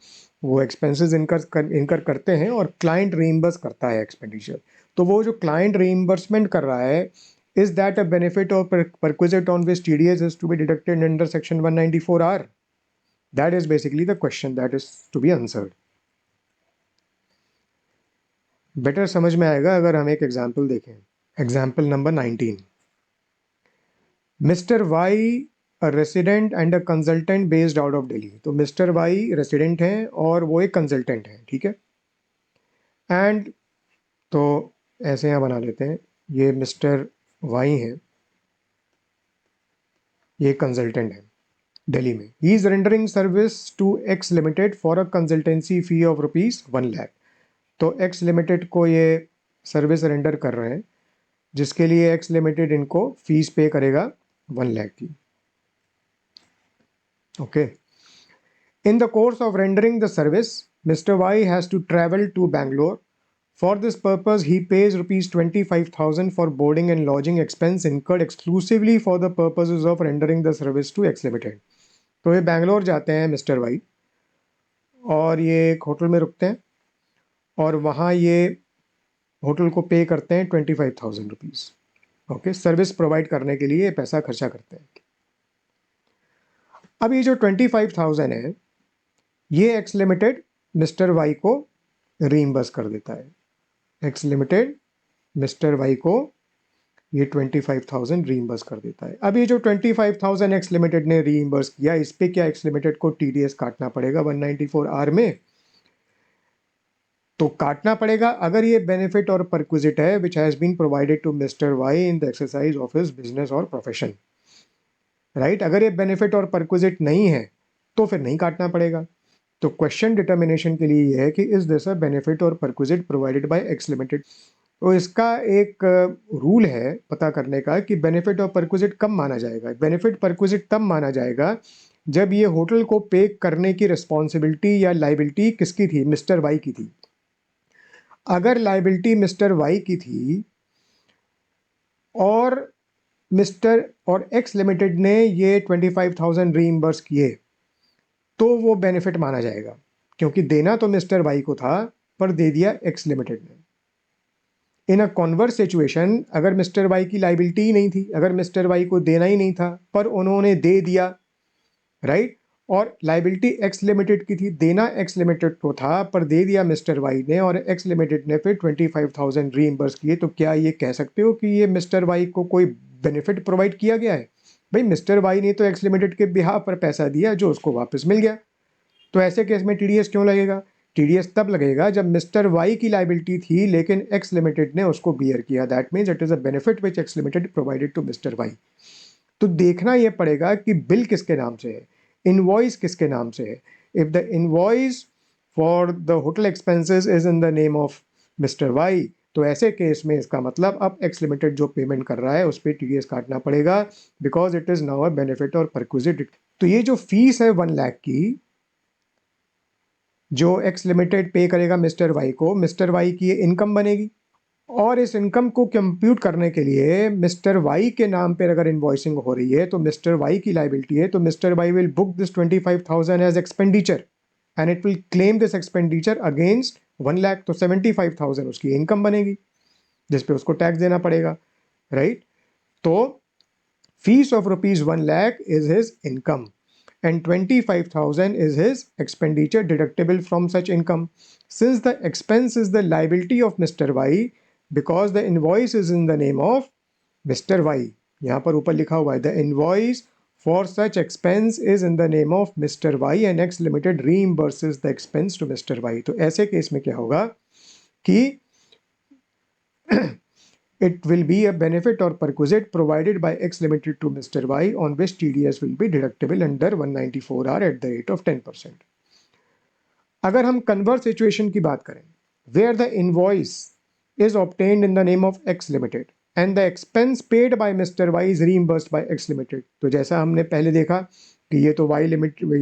वो एक्सपेंसेस इनकर करते हैं और क्लाइंट रीइंबर्स करता है एक्सपेंडिचर. तो वो जो क्लाइंट रीइंबर्समेंट कर रहा है, इज दैट अ बेनिफिट और perquisite on which TDS is to be deducted under section 194R? That is basically the question that is to be answered. Better समझ में आएगा अगर हम एक एग्जाम्पल देखें. Example number 19. Mister Y a resident and a consultant based out of Delhi. तो mister Y resident हैं और वो एक कंसल्टेंट हैं, ठीक है? एंड तो ऐसे यहाँ बना लेते हैं, ये मिस्टर वाई हैं, ये कंसल्टेंट है दिल्ली में। He is rendering service to X limited for a consultancy fee of ₹1,00,000। तो एक्स लिमिटेड को ये सर्विस रेंडर कर रहे हैं, जिसके लिए एक्स लिमिटेड इनको फीस पे करेगा 1,00,000 की। Okay. In the course of rendering the service, mister Y has to travel to Bangalore. For this purpose, he pays ₹25,000 for boarding and lodging expense incurred exclusively for the purposes of rendering the service to X Limited. तो ये बैंगलोर जाते हैं mister Y, और ये एक hotel में रुकते हैं, और वहाँ ये होटल को पे करते हैं ₹25,000। ओके, सर्विस प्रोवाइड करने के लिए पैसा खर्चा करते हैं। अब ये जो 25,000 है, ये एक्स लिमिटेड मिस्टर वाई को रीइंबर्स कर देता है। एक्स लिमिटेड मिस्टर वाई को ये 25,000 रीइंबर्स कर देता है। अब ये जो 25,000 एक्स लिमिटेड ने रीइंबर्स किया, इस पे क्या एक्स लिमिटेड को टीडीएस काटना पड़ेगा 194R में? तो काटना पड़ेगा अगर ये बेनिफिट और परक्विजिट है which has been provided to mister Y in the exercise of his business और प्रोफेशन, राइट। अगर ये बेनिफिट और परक्विजिट नहीं है तो फिर नहीं काटना पड़ेगा। तो क्वेश्चन डिटर्मिनेशन के लिए ये है कि इज दिस अ बेनिफिट और perquisite provided by x limited. तो इसका एक रूल है पता करने का कि बेनिफिट और परक्विजिट कब माना जाएगा। बेनिफिट परक्विजिट तब माना जाएगा जब ये होटल को पे करने की रिस्पॉन्सिबिलिटी या लाइबिलिटी किसकी थी? मिस्टर वाई की थी। अगर लाइबिलिटी मिस्टर वाई की थी और एक्स लिमिटेड ने ये 25,000 रीइंबर्स किए, तो वो बेनिफिट माना जाएगा, क्योंकि देना तो मिस्टर वाई को था पर दे दिया एक्स लिमिटेड ने। इन अ कॉन्वर्स सिचुएशन, अगर मिस्टर वाई की लाइबिलिटी ही नहीं थी, अगर मिस्टर वाई को देना ही नहीं था पर उन्होंने दे दिया, राइट, और लाइबिलिटी एक्स लिमिटेड की थी, देना एक्स लिमिटेड को था पर दे दिया मिस्टर वाई ने, और एक्स लिमिटेड ने फिर 25,000 रीइंबर्स किए, तो क्या ये कह सकते हो कि ये मिस्टर वाई को कोई बेनिफिट प्रोवाइड किया गया है? भाई मिस्टर वाई ने तो एक्स लिमिटेड के बिहाफ पर पैसा दिया जो उसको वापस मिल गया। तो ऐसे केस में टीडीएस क्यों लगेगा? टीडीएस तब लगेगा जब मिस्टर वाई की लाइबिलिटी थी लेकिन एक्स लिमिटेड ने उसको बियर किया। That means it is a benefit which X limited provided to mister Y. तो देखना यह पड़ेगा कि बिल किसके नाम से है, इनवॉइस किसके नाम से है। If the invoice for the hotel expenses is in the name of mister Y, तो ऐसे केस में इसका मतलब अब एक्स लिमिटेड जो पेमेंट कर रहा है उस पर टीडीएस काटना पड़ेगा, because it is now a benefit और परक्विजिट। तो ये जो फीस है 1,00,000 की जो एक्स लिमिटेड पे करेगा मिस्टर वाई को, मिस्टर वाई की ये इनकम बनेगी, और इस इनकम को कंप्यूट करने के लिए मिस्टर वाई के नाम पर अगर इन्वॉइसिंग हो रही है तो मिस्टर वाई की लाइबिलिटी है, तो mister Y will book this 25,000 as expenditure and it will claim this expenditure against 1,00,000। तो 75,000 उसकी इनकम बनेगी जिस पे उसको टैक्स देना पड़ेगा, राइट। तो fees of ₹1,00,000 is his income and 25,000 is his expenditure deductible from such income. Since the expense is the liability of Mr. Y, because the invoice is in the name of Mr. Y, यहाँ पर ऊपर लिखा हुआ है the invoice for such expense is in the name of Mr. Y and X Limited reimburses the expense to Mr. Y. तो ऐसे case में क्या होगा कि it will be a benefit or perquisite provided by X Limited to Mr. Y on which TDS will be deductible under 194R at the rate of 10%. अगर हम converse situation की बात करें, where the invoice is obtained in the name of X Limited and the expense paid by Mr. Y is reimbursed by X Limited, तो जैसा हमने पहले देखा कि ये तो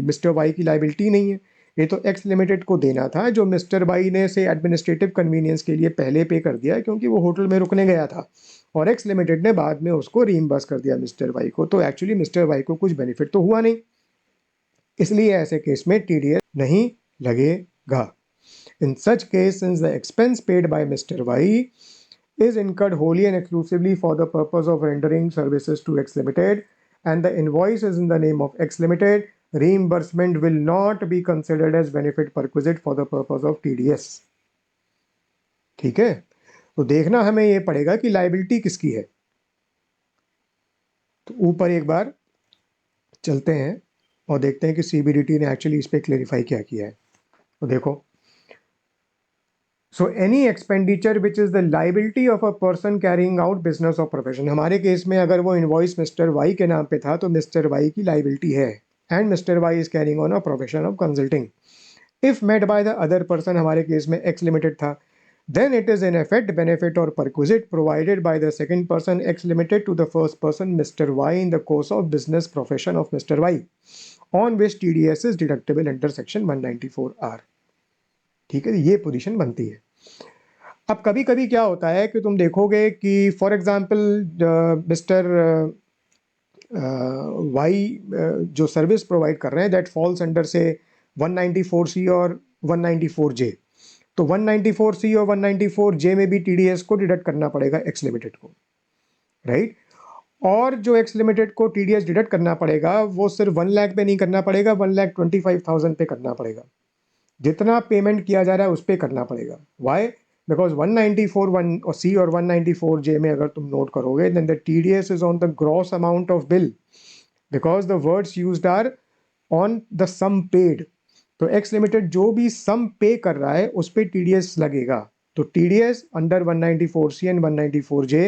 मिस्टर वाई की लाइबिलिटी नहीं है, ये तो एक्स लिमिटेड को देना था जो मिस्टर वाई ने से एडमिनिस्ट्रेटिव कन्वीनियंस के लिए पहले पे कर दिया क्योंकि वो होटल में रुकने गया था, और एक्स लिमिटेड ने बाद में उसको रीइंबर्स कर दिया मिस्टर वाई को। तो एक्चुअली मिस्टर वाई को कुछ बेनिफिट तो हुआ नहीं, इसलिए ऐसे केस में टीडीएस नहीं लगेगा। In such case since the expense paid by mister Y is incurred wholly and exclusively for the purpose of rendering services to X Limited and the invoice is in the name of X Limited, reimbursement will not be considered as benefit perquisite for the purpose of TDS. ठीक है, तो देखना हमें ये पड़ेगा कि liability किसकी है। तो ऊपर एक बार चलते हैं और देखते हैं कि सीबीडीटी ने एक्चुअली इस पर क्लेरिफाई क्या किया है। तो देखो, so any expenditure which is the liability of a person carrying out business और प्रोफेशन, हमारे केस में अगर वो इनवॉइस मिस्टर वाई के नाम पे था तो मिस्टर वाई की लाइबिलिटी है, and mister Y is carrying on a profession of consulting. If made by the other person, हमारे केस में एक्स लिमिटेड था, then it is in effect benefit or perquisite provided by the second person X limited to the first person Mr. Y in the course of business profession of Mr. Y on which TDS is deductible under section 194R। ठीक है, ये position बनती है। अब कभी कभी क्या होता है कि तुम देखोगे कि फॉर एग्जांपल मिस्टर वाई जो सर्विस प्रोवाइड कर रहे हैं दैट फॉल्स अंडर से 194C और 194J, तो 194C और 194J में भी TDS को डिडक्ट करना पड़ेगा एक्स लिमिटेड को, राइट। और जो एक्स लिमिटेड को TDS डिडक्ट करना पड़ेगा वो सिर्फ 1 लाख पे नहीं करना पड़ेगा, 1,25,000 पे करना पड़ेगा। जितना पेमेंट किया जा रहा है उस पर करना पड़ेगा। वाई? बिकॉज 194 और C और 194J में अगर तुम नोट करोगे then the TDS is on the gross amount of bill, because the words used are on the sum paid. तो एक्स लिमिटेड जो भी सम पे कर रहा है उस पर TDS लगेगा। तो TDS under 194C and 194J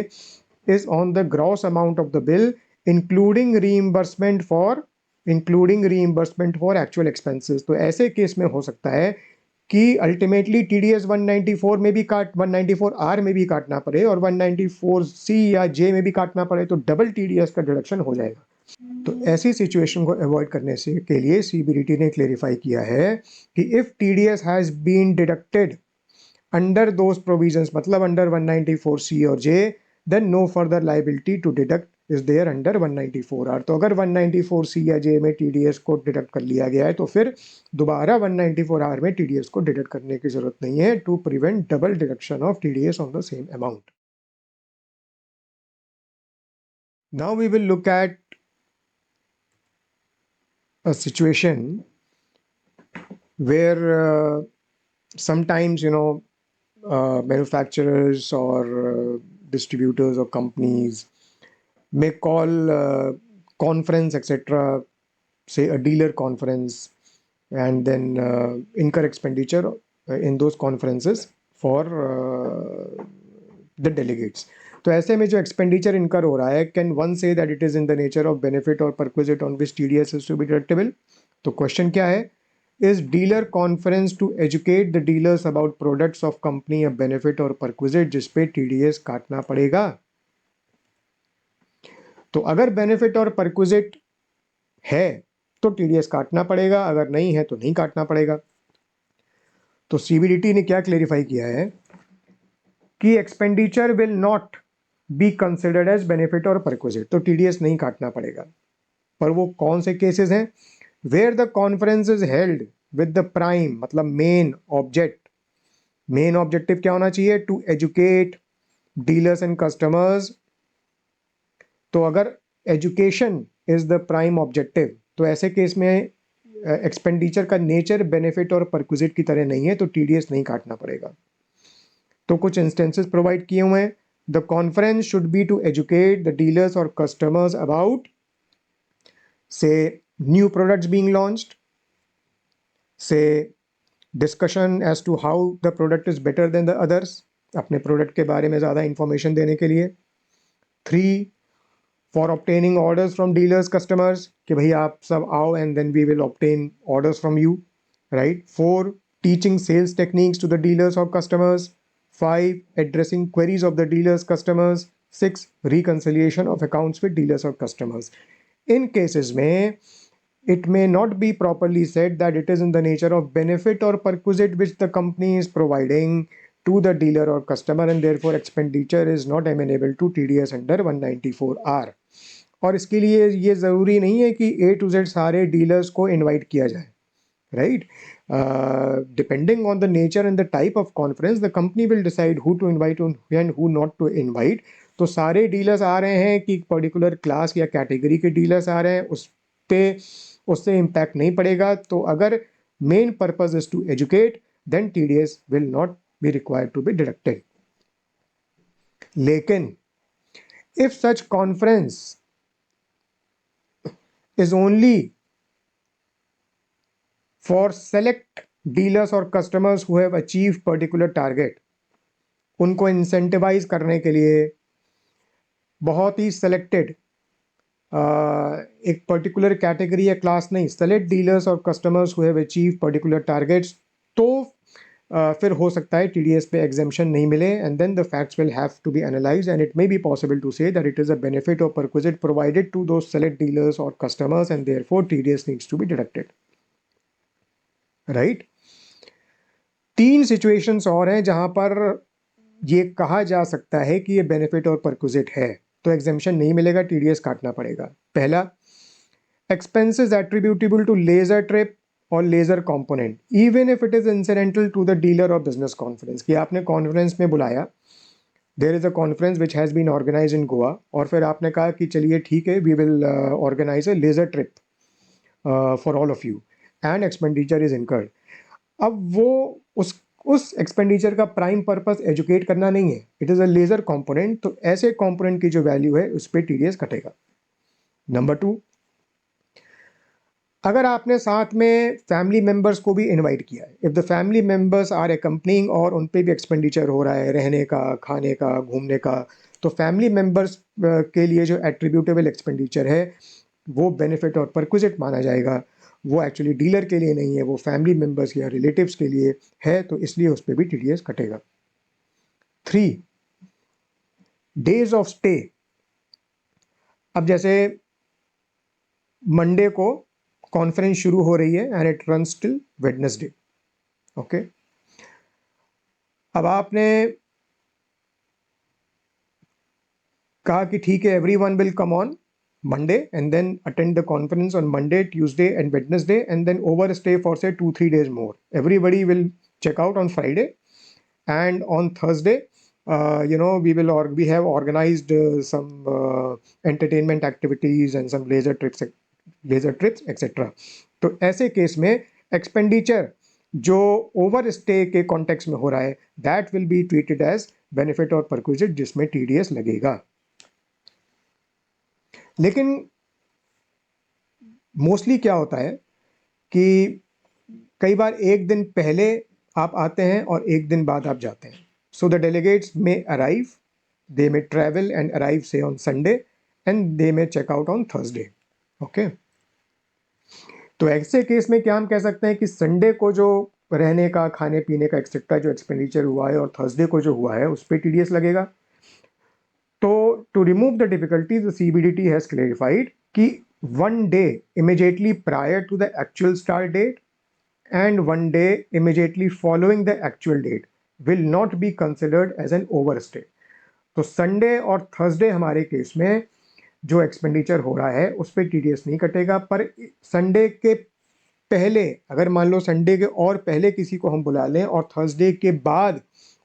is on the gross amount of the bill including reimbursement for actual expenses। तो ऐसे केस में हो सकता है कि अल्टीमेटली TDS 194 में भी 194R में भी काटना पड़े और 194C या J में भी काटना पड़े, तो डबल TDS का डिडक्शन हो जाएगा। तो ऐसी सिचुएशन को अवॉइड करने से के लिए CBDT ने क्लेरिफाई किया है कि if TDS has been deducted under those provisions, मतलब अंडर 194C और J, then no further liability to deduct is there under 194R। तो अगर 194C या J में TDS को डिडक्ट कर लिया गया है तो फिर दोबारा 194R में TDS को डिडक्ट करने की जरूरत नहीं है, to prevent double deduction of TDS on the same amount. Now we will look at a situation where sometimes manufacturers or distributors or companies may call conference etc, say a dealer conference, and then incur expenditure in those conferences for the delegates। तो ऐसे में जो expenditure इनकर हो रहा है, can one say that it is in the nature of benefit और perquisite on which TDS is to be deductible. तो क्वेश्चन क्या है, is dealer conference to educate the dealers about products of company a benefit और perquisite जिसपे TDS काटना पड़ेगा। तो अगर बेनिफिट और परक्विजिट है तो TDS काटना पड़ेगा, अगर नहीं है तो नहीं काटना पड़ेगा। तो CBDT ने क्या क्लेरिफाई किया है कि expenditure will not be considered as benefit और परक्विजिट, तो TDS नहीं काटना पड़ेगा। पर वो कौन से केसेस हैं, where the conference is held with the prime, मतलब मेन ऑब्जेक्ट, मेन ऑब्जेक्टिव क्या होना चाहिए, to educate dealers and customers. तो अगर education is the prime objective तो ऐसे केस में एक्सपेंडिचर का नेचर बेनिफिट और परक्विजिट की तरह नहीं है, तो TDS नहीं काटना पड़ेगा। तो कुछ इंस्टेंसेस प्रोवाइड किए हुए हैं, the conference should be to educate the dealers और customers about say new products being launched, say discussion as to how the product is better than the others, अपने प्रोडक्ट के बारे में ज़्यादा इंफॉर्मेशन देने के लिए। 3 for obtaining orders from dealers customers, कि भाई आप सब आओ and then we will obtain orders from you, right. 4 teaching sales techniques to the dealers और customers. 5 addressing queries of the dealers customers। 6 reconciliation of accounts with dealers or customers। in cases में it may not be properly said that it is in the nature of benefit or perquisite which the company is providing to the dealer or customer and therefore expenditure is not amenable to TDS under 194R। और इसके लिए ये ज़रूरी नहीं है कि A to Z सारे dealers को इनवाइट किया जाए, right? Depending on the nature and the type of conference, the company will decide who to invite and who not to invite। तो सारे डीलर्स आ रहे हैं कि पर्टिकुलर क्लास या कैटेगरी के डीलर्स आ रहे हैं, उससे इम्पैक्ट नहीं पड़ेगा। तो अगर main purpose is to educate then TDS will not be required to be deducted. लेकिन if such conference is only for select dealers और customers who have achieve particular target, उनको इंसेंटिवाइज करने के लिए बहुत ही सेलेक्टेड एक पर्टिकुलर कैटेगरी या क्लास नहीं, सेलेक्ट डीलर्स और customers who have achieve particular targets, तो फिर हो सकता है टीडीएस पे एग्जेम्पशन नहीं मिले, and then the facts will have to be analysed and it may be possible to say that it is a benefit और perquisite provided to those select dealers और customers and therefore TDS needs to be deducted, right. 3 situations और हैं जहां पर ये कहा जा सकता है कि ये बेनिफिट और परक्विजिट है, तो एग्जेम्पशन नहीं मिलेगा, टीडीएस काटना पड़ेगा। पहला, expenses attributable to laser trip or leisure component even if it is incidental to the dealer or business conference, कि आपने कॉन्फ्रेंस में बुलाया, there is a conference which has been organise in Goa, और फिर आपने कहा कि चलिए ठीक है, we will organise a leisure trip for all of you and expenditure is incurred. अब वो उस एक्सपेंडिचर का प्राइम पर्पस एजुकेट करना नहीं है, it is a leisure component, तो ऐसे कंपोनेंट की जो वैल्यू है उस पर टीडीएस कटेगा। नंबर 2, अगर आपने साथ में फैमिली मेंबर्स को भी इनवाइट किया है, if the family members are accompanying और उन पे भी एक्सपेंडिचर हो रहा है, रहने का, खाने का, घूमने का, तो फैमिली मेंबर्स के लिए जो एट्रीब्यूटेबल एक्सपेंडिचर है वो बेनिफिट और परक्विजिट माना जाएगा, वो एक्चुअली डीलर के लिए नहीं है, वो फैमिली मेंबर्स या रिलेटिव्स के लिए है, तो इसलिए उस पर भी टीडीएस कटेगा। 3, डेज ऑफ स्टे। अब जैसे मंडे को कॉन्फ्रेंस शुरू हो रही है and it runs till Wednesday, okay. अब आपने कहा कि ठीक है, everyone will come on Monday and then attend the conference on Monday, Tuesday and Wednesday and then over stay for say 2-3 days more. Everybody will check out on Friday and on Thursday we have organized some entertainment activities and some leisure trips etcetera. तो ऐसे case में expenditure जो over stay के context में हो रहा है that will be treated as benefit और परक्विजिट, जिसमें टीडीएस लगेगा। लेकिन मोस्टली क्या होता है कि कई बार एक दिन पहले आप आते हैं और एक दिन बाद आप जाते हैं, so the delegates may arrive, they may travel and arrive say on Sunday and they may check out on Thursday, okay. तो ऐसे केस में क्या हम कह सकते हैं कि संडे को जो रहने का, खाने पीने का एक्सेट्रा जो एक्सपेंडिचर हुआ है और थर्सडे को जो हुआ है उस पर टीडीएस लगेगा। तो to remove the difficulties the CBDT has clarified कि 1 day immediately prior to the actual start date and 1 day immediately following the actual date will not be considered as an overstay. तो Sunday और Thursday हमारे case में जो expenditure हो रहा है उस पर टीडीएस नहीं कटेगा, पर संडे के पहले, अगर मान लो संडे के और पहले किसी को हम बुला लें और थर्सडे के बाद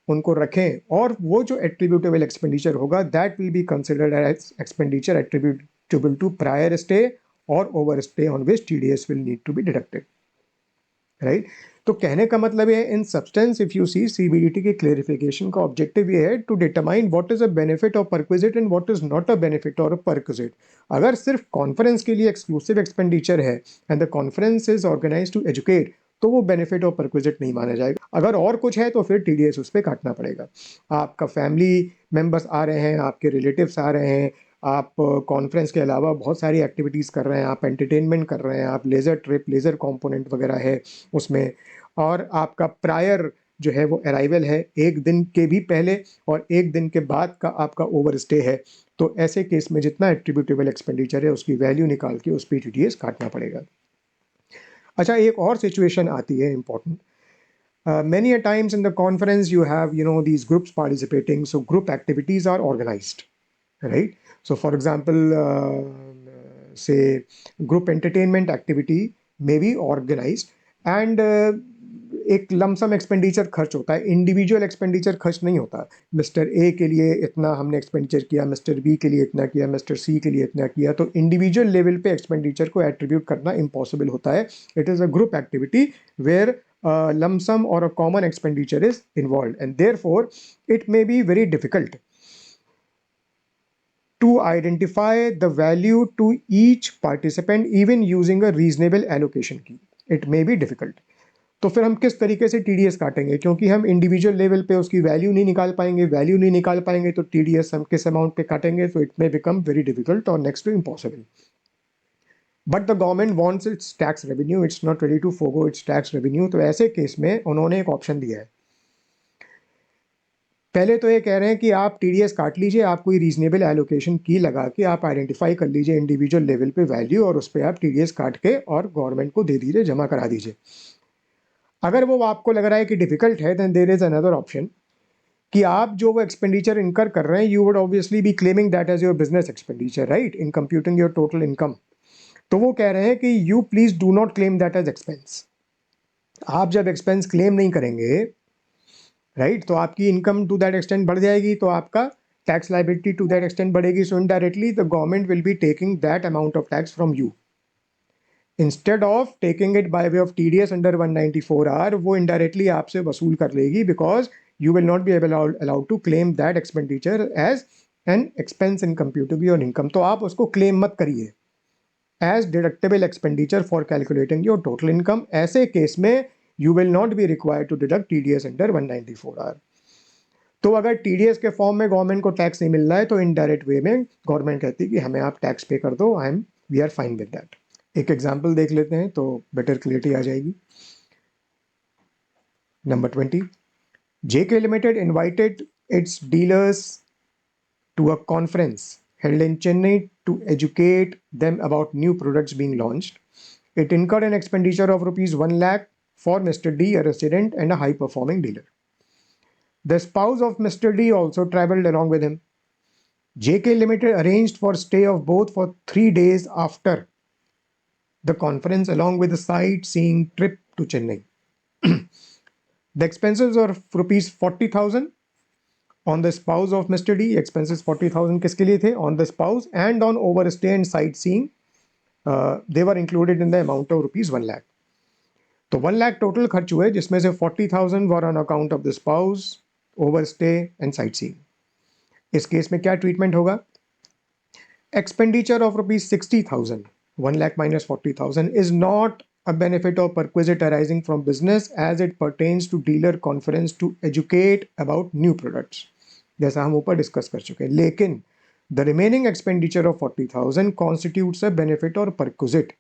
उनको रखें, और वो जो एट्रीब्यूटेबल एक्सपेंडिचर होगा that will be considered as expenditure attributable to prior stay or over stay on which TDS will need to be deducted, right. तो कहने का मतलब है in substance if you see CBDT के क्लेरिफिकेशन का objective ये है to determine what is a benefit और perquisite and what is not a benefit और परक्विजिट। अगर सिर्फ कॉन्फ्रेंस के लिए एक्सक्लूसिव एक्सपेंडिचर है and the conference is organise to educate, तो वो बेनिफिट और परक्विजिट नहीं माना जाएगा। अगर और कुछ है तो फिर टीडीएस उस पर काटना पड़ेगा। आपका फैमिली मेंबर्स आ रहे हैं, आपके रिलेटिव्स आ रहे हैं, आप कॉन्फ्रेंस के अलावा बहुत सारी एक्टिविटीज़ कर रहे हैं, आप एंटरटेनमेंट कर रहे हैं, आप लेज़र ट्रिप, लेज़र कंपोनेंट वगैरह है उसमें, और आपका प्रायर जो है वो अराइवल है एक दिन के भी पहले और एक दिन के बाद का आपका ओवर स्टे है, तो ऐसे केस में जितना एट्रीब्यूटेबल एक्सपेंडिचर है उसकी वैल्यू निकाल के उस पर टीडीएस काटना पड़ेगा। अच्छा, एक और सिचुएशन आती है important. Many a times in the conference you have these groups participating, so group activities are organized, right? So for example, say group entertainment activity may be organized and एक lump sum expenditure खर्च होता है, individual expenditure खर्च नहीं होता। Mister A के लिए इतना हमने एक्सपेंडिचर किया, मिस्टर बी के लिए इतना किया, मिस्टर सी के लिए इतना किया, तो इंडिविजुअल लेवल पे एक्सपेंडिचर को एट्रीब्यूट करना इम्पॉसिबल होता है। It is a group activity where lump sum or a common expenditure is involved, and therefore it may be very difficult to identify the value to each participant even using a reasonable allocation key. It may be difficult. तो फिर हम किस तरीके से TDS काटेंगे, क्योंकि हम individual level पे उसकी वैल्यू नहीं निकाल पाएंगे, वैल्यू नहीं निकाल पाएंगे तो टीडीएस हम किस अमाउंट पे काटेंगे, तो it may become very difficult or next to impossible. But the government wants its tax revenue, it's not ready to forgo its tax revenue. तो ऐसे केस में उन्होंने एक ऑप्शन दिया है. पहले तो ये कह रहे हैं कि आप टीडीएस काट लीजिए, आप कोई रीजनेबल एलोकेशन की लगा के आप आइडेंटिफाई कर लीजिए इंडिविजुअल लेवल पे वैल्यू और उस पर आप टीडीएस काट के और गवर्नमेंट को दे दीजिए, जमा करा दीजिए. अगर वो आपको लग रहा है कि डिफिकल्ट है, then there is another option कि आप जो वो एक्सपेंडिचर इनकर कर रहे हैं, you would obviously be claiming that as your business expenditure, right, in computing your total income. तो वो कह रहे हैं कि you please do not claim that as expense. आप जब एक्सपेंस क्लेम नहीं करेंगे, राइट, तो आपकी इनकम टू दैट एक्सटेंट बढ़ जाएगी, तो आपका tax liability to that extent बढ़ेगी. So indirectly the government will be taking that amount of tax from you. Instead of taking it by way of TDS under 194R, वो indirectly आपसे वसूल कर लेगी, because you will not be allowed to claim that expenditure as an expense in computing your income. तो आप उसको claim मत करिए as deductible expenditure for calculating your total income. ऐसे केस में you will not be required to deduct TDS under 194R. तो अगर TDS के फॉर्म में गवर्नमेंट को टैक्स नहीं मिल रहा है, तो इनडायरेक्ट वे में गवर्नमेंट कहती है कि हमें आप टैक्स पे कर दो, we are fine with that. एक एग्जांपल देख लेते हैं तो बेटर क्लियरिटी आ जाएगी. Number 20, JK Limited invited its dealers to a conference held in Chennai to educate them about new products being launched. It incurred an expenditure of rupees 1 lakh for Mr. D, a resident and a high-performing dealer. The spouse of Mr. D also traveled along with him. JK Limited arranged for stay of both for 3 days after the conference, along with a sightseeing trip to Chennai. The expenses were rupees 40,000 on the spouse of Mr. D. Expenses 40,000 किसके लिए थे? On the spouse, and on overstay and sightseeing, they were included in the amount of rupees 1 lakh. तो 1 lakh total खर्च हुए, जिसमें से 40,000 were on account of the spouse, overstay and sightseeing. इस case में क्या ट्रीटमेंट होगा? Expenditure of rupees 60,000, 1 lakh minus 40,000 is not a benefit or perquisite arising from business as it pertains to dealer conference to educate about new products, जैसा हम ऊपर discuss कर चुके हैं. लेकिन the remaining expenditure of 40,000 constitutes a benefit or perquisite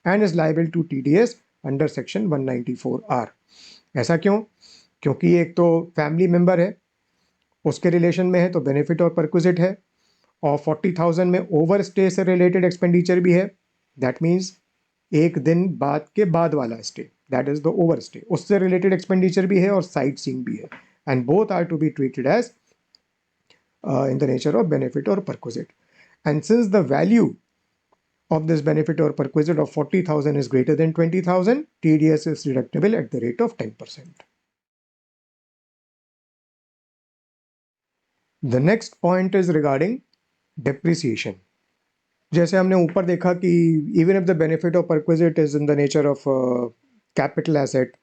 and is liable to TDS under section 194R. ऐसा क्यों? क्योंकि एक तो फैमिली मेंबर है, उसके रिलेशन में है, तो बेनिफिट और परक्विजिट है, और 40,000 में ओवर स्टे से रिलेटेड एक्सपेंडिचर भी है. दैट मीन्स एक दिन बाद के बाद वाला stay, that is the over stay, उससे रिलेटेड एक्सपेंडिचर भी है और साइट सीइंग भी है. And both are to be treated as in the nature of benefit or perquisite. And since the value of this benefit or perquisite of 40,000 is greater than 20,000, TDS is deductible at the rate of 10%. The next point is regarding depreciation. जैसे हमने ऊपर देखा कि even if the benefit or perquisite is in the nature of capital asset,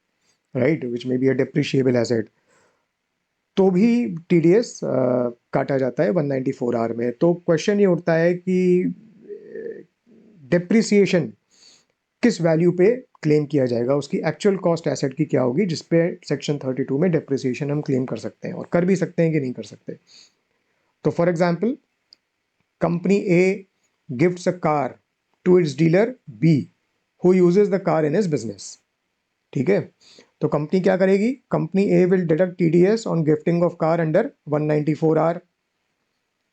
right, which may be a depreciable asset, तो भी TDS काटा जाता है 194R में. तो क्वेश्चन ये उठता है कि डेप्रिसिएशन किस वैल्यू पे क्लेम किया जाएगा, उसकी एक्चुअल कॉस्ट एसेट की क्या होगी, जिसपे सेक्शन 32 में डेप्रिसिएशन हम क्लेम कर सकते हैं, और कर भी सकते हैं कि नहीं कर सकते. तो for example, company A gifts a car to its dealer B who uses the car in his business. ठीक है, तो कंपनी क्या करेगी? Company A will deduct TDS on gifting of car under 194R.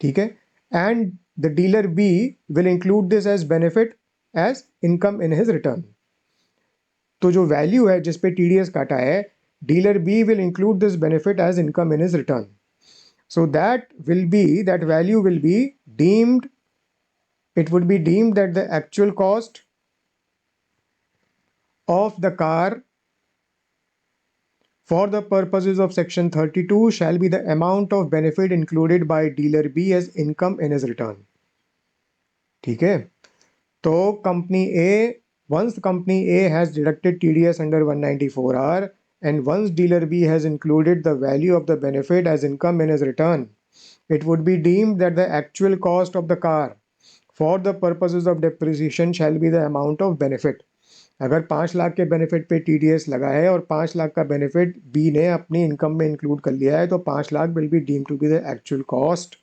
ठीक है, and the dealer B will include this as benefit as income in his return. तो जो value है जिस पे TDS काटा है, dealer B will include this benefit as income in his return. So that value will be deemed, it would be deemed that the actual cost of the car for the purposes of section 32 shall be the amount of benefit included by dealer B as income in his return. ठीक है, तो company A, once company A has deducted TDS under 194R and once dealer B has included the value of the benefit as income in his return, it would be deemed that the actual cost of the car for the purposes of depreciation shall be the amount of benefit अगर 5 लाख के benefit पे TDS लगा है और 5 लाख का benefit B ने अपनी income में इंक्लूड कर लिया है, तो 5 lakh will be deemed to be the actual cost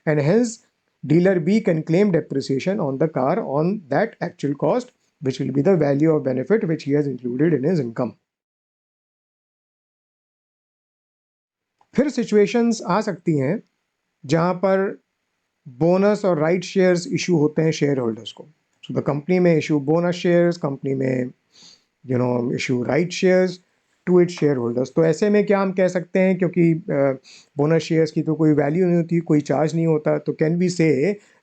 and hence dealer B can claim depreciation on the car on that actual cost, which will be the value of benefit which he has included in his income. फिर situations आ सकती हैं जहां पर bonus or right shares issue होते हैं shareholders को. So the company may issue bonus shares, company may issue right shares to its shareholders. तो ऐसे में क्या हम कह सकते हैं, क्योंकि बोनस शेयर्स की तो कोई वैल्यू नहीं होती, कोई चार्ज नहीं होता, तो can we say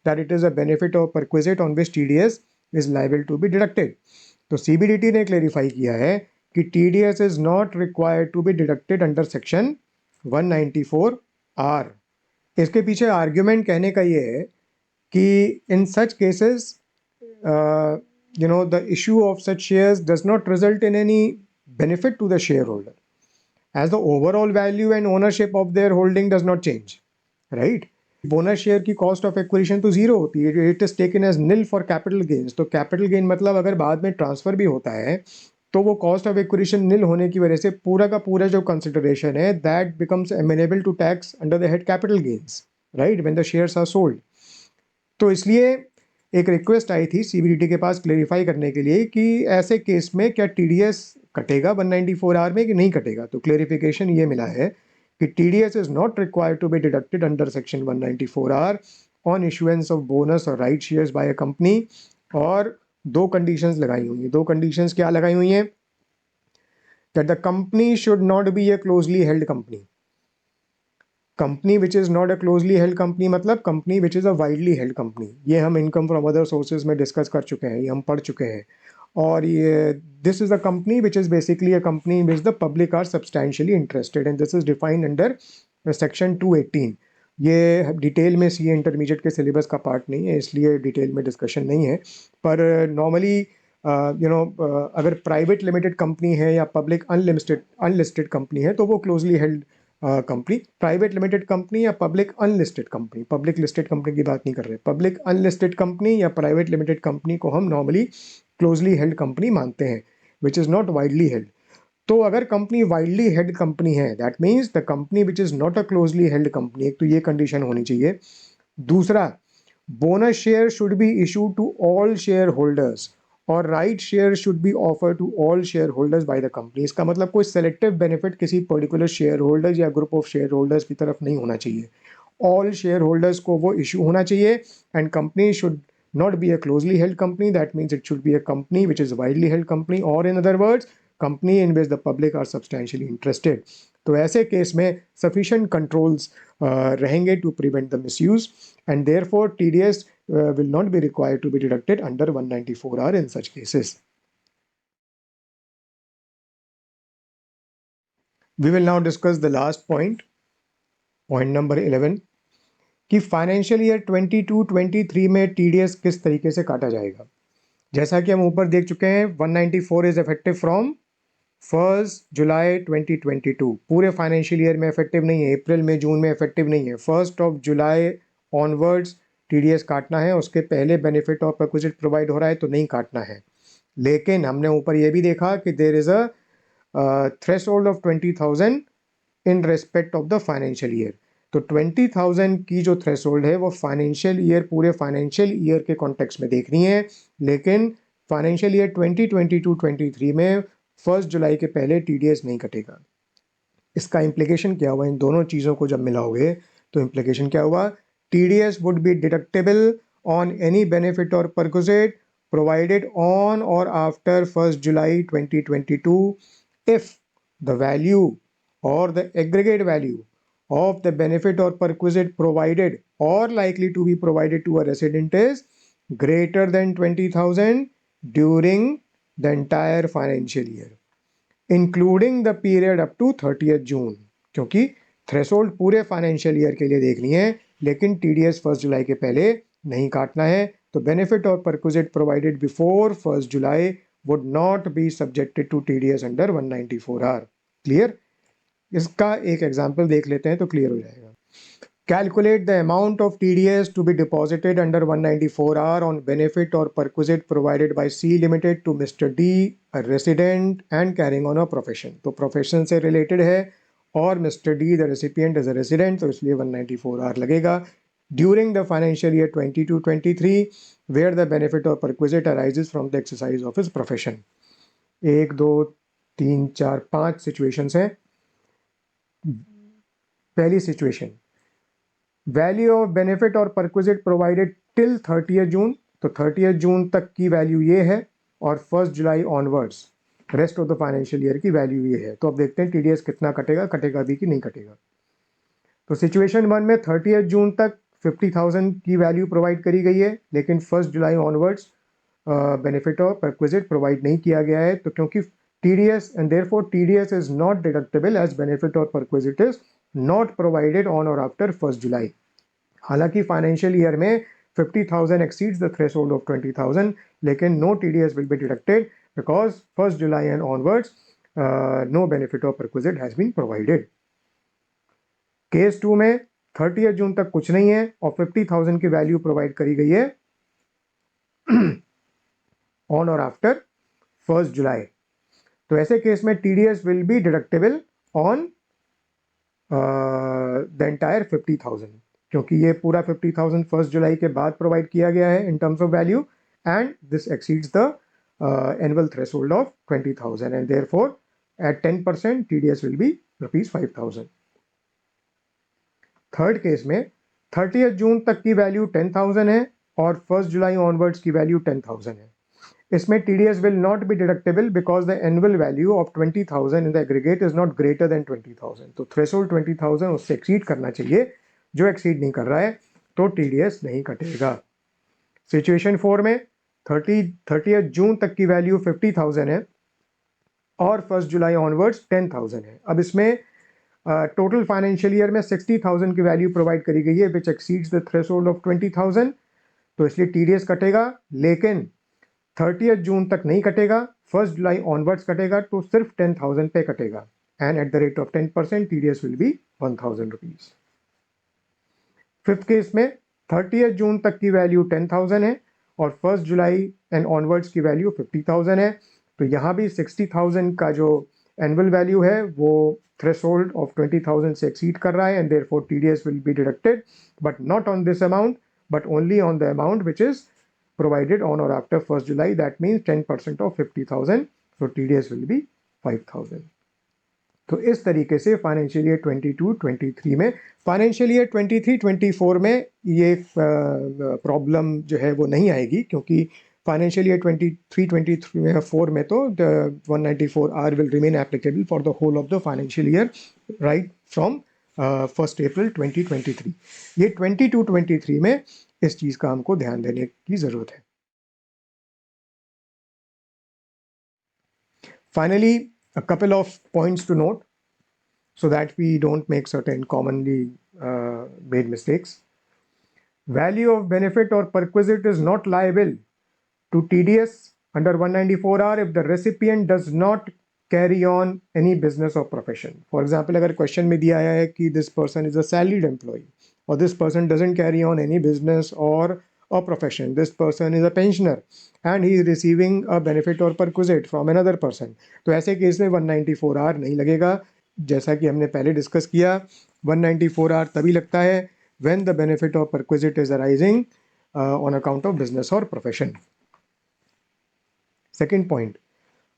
that it is a benefit और perquisite on which TDS is liable to be deducted. तो सीबीडीटी ने क्लेरिफाई किया है कि TDS is not required to be deducted under section 194R. इसके पीछे आर्ग्यूमेंट कहने का ये है कि in such cases the issue of such shares does not result in any benefit to the shareholder, as the overall value and ownership of their holding does not change, right? Bonus share की cost of acquisition तो zero होती है, it is taken as nil for capital gains. तो capital gain मतलब अगर बाद में transfer भी होता है तो वो कॉस्ट ऑफ एक्विजिशन निल होने की वजह से पूरा का पूरा जो कंसिडरेशन है that becomes amenable to tax under the head capital gains, right, when the shares are sold. तो इसलिए एक रिक्वेस्ट आई थी सीबीडीटी के पास क्लेरिफाई करने के लिए कि ऐसे केस में क्या टीडीएस कटेगा 194R में कि नहीं कटेगा. तो क्लेरिफिकेशन ये मिला है कि TDS is not required to be deducted under section 194R on issuance of bonus or right shares by a company. और दो कंडीशंस लगाई हुई हैं. दो कंडीशंस क्या लगाई हुई हैं? That the company should not be a closely held company. Company which is not a closely held company मतलब company which is a widely held company. ये हम इनकम फ्रॉम अदर सोर्सेज में डिस्कस कर चुके हैं, ये हम पढ़ चुके हैं. और ये this is a company which is basically a company which the public are substantially interested and this is defined under section 218. ये डिटेल में सीए इंटरमीडिएट के सिलेबस का पार्ट नहीं है, इसलिए डिटेल में डिस्कशन नहीं है. पर नॉर्मली अगर प्राइवेट लिमिटेड कंपनी है या पब्लिक अनलिस्टेड कंपनी है तो वो closely held company. Private limited company या public unlisted company, public listed company की बात नहीं कर रहे, पब्लिक अनलिस्टेड कंपनी या प्राइवेट लिमिटेड कंपनी को हम नॉर्मली क्लोजली हेल्ड कंपनी मानते हैं, which is not widely held. तो अगर कंपनी वाइडली हेल्ड कंपनी है that means the company which is not a closely held company. एक तो ये कंडीशन होनी चाहिए. दूसरा, bonus share should B issued to all share holders और right share should be offer to all share holders by the company. इसका मतलब कोई सेलेक्टिव बेनिफिट किसी पर्टिकुलर शेयर होल्डर्स या ग्रुप ऑफ शेयर होल्डर्स की तरफ नहीं होना चाहिए. ऑल शेयर होल्डर्स को वो इशू होना चाहिए. And company should not be a closely held company. That means it should be a company which is a widely held company, or in other words company in which the public are substantially interested. तो ऐसे case में sufficient controls रहेंगे to prevent the misuse and therefore TDS will not be required to be deducted under 194R in such cases. We will now discuss the last point number 11, कि financial year 22-23 में TDS किस तरीके से काटा जाएगा. जैसा कि हम ऊपर देख चुके हैं 194 इज इफेक्टिव फ्रॉम 1 जुलाई 2022. पूरे फाइनेंशियल ईयर में इफेक्टिव नहीं है, अप्रैल में जून में इफेक्टिव नहीं है. 1 जुलाई ऑनवर्ड्स टीडीएस काटना है. उसके पहले बेनिफिट और परक्विजिट प्रोवाइड हो रहा है तो नहीं काटना है. लेकिन हमने ऊपर ये भी देखा कि there is a threshold of 20,000 in respect of the financial year. तो 20,000 की जो थ्रेशोल्ड है वो फाइनेंशियल ईयर, पूरे फाइनेंशियल ईयर के कॉन्टेक्स्ट में देखनी है. लेकिन फाइनेंशियल ईयर 2022-23 में 1 जुलाई के पहले टीडीएस नहीं कटेगा. इसका इम्प्लीकेशन क्या हुआ? इन दोनों चीज़ों को जब मिलाओगे तो इम्प्लीकेशन क्या हुआ? TDS would be deductible on any benefit और perquisite provided on or after 1 July 2022 if the value or the aggregate value of the benefit or perquisite provided or likely to be provided to a resident is greater than 20,000 during the entire financial year, including the period up to 30th June. क्योंकि threshold पूरे financial year के लिए देखनी है, लेकिन TDS 1 जुलाई के पहले नहीं काटना है. तो बेनिफिट और perquisite provided before 1 July would not be subjected to TDS under 194R. Clear? इसका एक एग्जाम्पल देख लेते हैं तो क्लियर हो जाएगा. Calculate the amount of TDS to be deposited under 194R on benefit or perquisite provided by C Limited to Mr. D, a resident and carrying on a profession. तो profession से related है और Mr. D, the recipient, is a resident, तो इसलिए 194R लगेगा. During the financial year 22-23, where the benefit or perquisite arises from the exercise of his profession. 1, 2, 3, 4, 5 situations हैं. पहली situation, value of benefit और perquisite provided till 30 जून, तो 30 जून तक की value ये है और 1 July onwards rest of the financial year की वैल्यू ये है. तो अब देखते हैं टीडीएस कितना कटेगा भी कि नहीं कटेगा. तो सिचुएशन 1 में 30 जून तक 50,000 की वैल्यू प्रोवाइड करी गई है, लेकिन 1 जुलाई ऑनवर्ड्स बेनिफिट और परक्विजिट प्रोवाइड नहीं किया गया है. तो क्योंकि TDS and therefore TDS is not deductible as benefit और perquisite is not provided on or after 1 July. हालांकि फाइनेंशियल ईयर में 50,000 exceeds the threshold of 20,000, लेकिन no TDS will be deducted because 1st July and onwards no benefit or perquisite has been provided. Case 2 में 30 जून तक कुछ नहीं है और 50,000 की वैल्यू प्रोवाइड करी गई है ऑन और आफ्टर 1st जुलाई. तो ऐसे केस में TDS will be deductible on the entire 50,000, क्योंकि ये पूरा 50,000 1 जुलाई के बाद प्रोवाइड किया गया है in terms of value and this exceeds the annual threshold of 20,000 and therefore at 10% TDS will be ₹5,000. Third case में 30 जून तक की वैल्यू 10,000 है और 1 जुलाई ऑनवर्ड्स की वैल्यू 10,000 है. इसमें TDS will not be deductible because the annual value of 20,000 in the aggregate is not greater than 20,000. तो threshold 20,000 उससे exceed करना चाहिए, जो exceed नहीं कर रहा है तो TDS नहीं कटेगा. Situation 4 में 30 जून तक की वैल्यू 50,000 है और 1 जुलाई ऑनवर्ड्स 10,000 है. अब इसमें टोटल फाइनेंशियल ईयर में 60,000 की वैल्यू प्रोवाइड करी गई है विच एक्सीड्स द थ्रेशोल्ड ऑफ 20,000, तो इसलिए TDS कटेगा, लेकिन 30 जून तक नहीं कटेगा, 1 जुलाई ऑनवर्ड्स कटेगा, तो सिर्फ 10,000 पे कटेगा and at the rate of 10% TDS will B ₹1,000. Fifth case में 30 जून तक की वैल्यू 10,000 है और 1 जुलाई एंड ऑनवर्ड्स की वैल्यू 50,000 है. तो यहाँ भी 60,000 का जो एनुअल वैल्यू है वो थ्रेशोल्ड ऑफ 20,000 से एक्सीड कर रहा है and therefore TDS will be deducted but not on this amount but only on the amount which is provided on or after 1st July. That means 10% of 50,000. So TDS will be 5,000. तो इस तरीके से financial year 22-23 में, financial year 23-24 में ये problem जो है वो नहीं आएगी, क्योंकि फाइनेंशियल ईयर 23-24 में तो 194R will remain applicable for the whole of the financial year right from 1st April 2023. ये 22-23 में इस चीज़ का हमको ध्यान देने की ज़रूरत है. Finally, a couple of points to note so that we don't make certain commonly made mistakes. Value of benefit or perquisite is not liable to TDS under 194R if the recipient does not carry on any business or profession. For example, अगर question में दिया है कि this person is a salaried employee or this person doesn't carry on any business or a profession, this person is a pensioner and he is receiving a benefit or perquisite from another person, तो ऐसे case में 194R नहीं लगेगा. जैसा कि हमने पहले discuss किया, 194R तभी लगता है when the benefit or perquisite is arising on account of business or profession. Second point,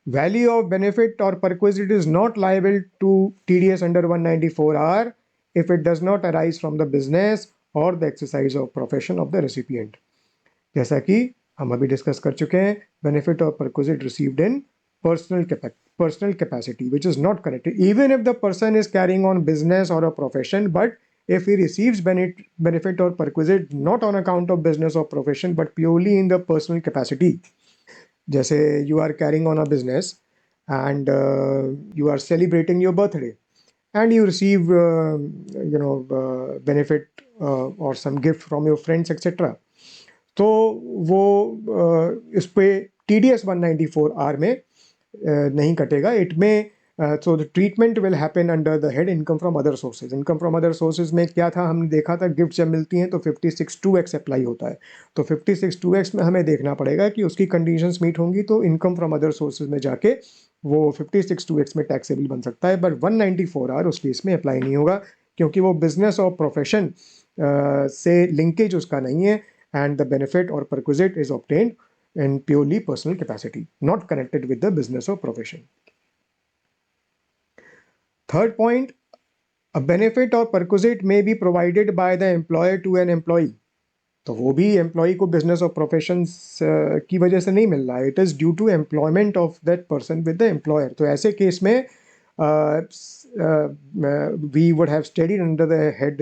value of benefit or perquisite is not liable to TDS under 194R if it does not arise from the business or the exercise of profession of the recipient. जैसा कि हम अभी discuss कर चुके हैं, benefit or perquisite received in personal capacity which is not connected, even if the person is carrying on business or a profession, but if he receives benefit or perquisite not on account of business or profession but purely in the personal capacity, जैसे you are carrying on a business and you are celebrating your birthday and you receive benefit or some gift from your friends etc. तो वो इस पे TDS 194R में नहीं कटेगा. It में So the treatment will happen under the head income from other sources. Income from other sources में क्या था, हमने देखा था गिफ्ट जब मिलती हैं तो 56(2)(x अप्लाई होता है. तो 56(2)(x में हमें देखना पड़ेगा कि उसकी कंडीशंस मीट होंगी तो इनकम फ्रॉम अदर सोर्सेज में जाके वो 56(2)(x में टैक्सेबल बन सकता है. बट 194R उस केस में अप्लाई नहीं होगा क्योंकि वो बिजनेस और प्रोफेशन से लिंकेज उसका नहीं है. एंड द बेनिफिट और perquisite is obtained in purely personal capacity, not connected with the business or profession. Third point, a benefit or perquisite may be provided by the employer to an employee. तो वो भी employ को business और profession की वजह से नहीं मिल रहा है. It is due to employment of that person with the employer. तो ऐसे केस में we would have studied under the head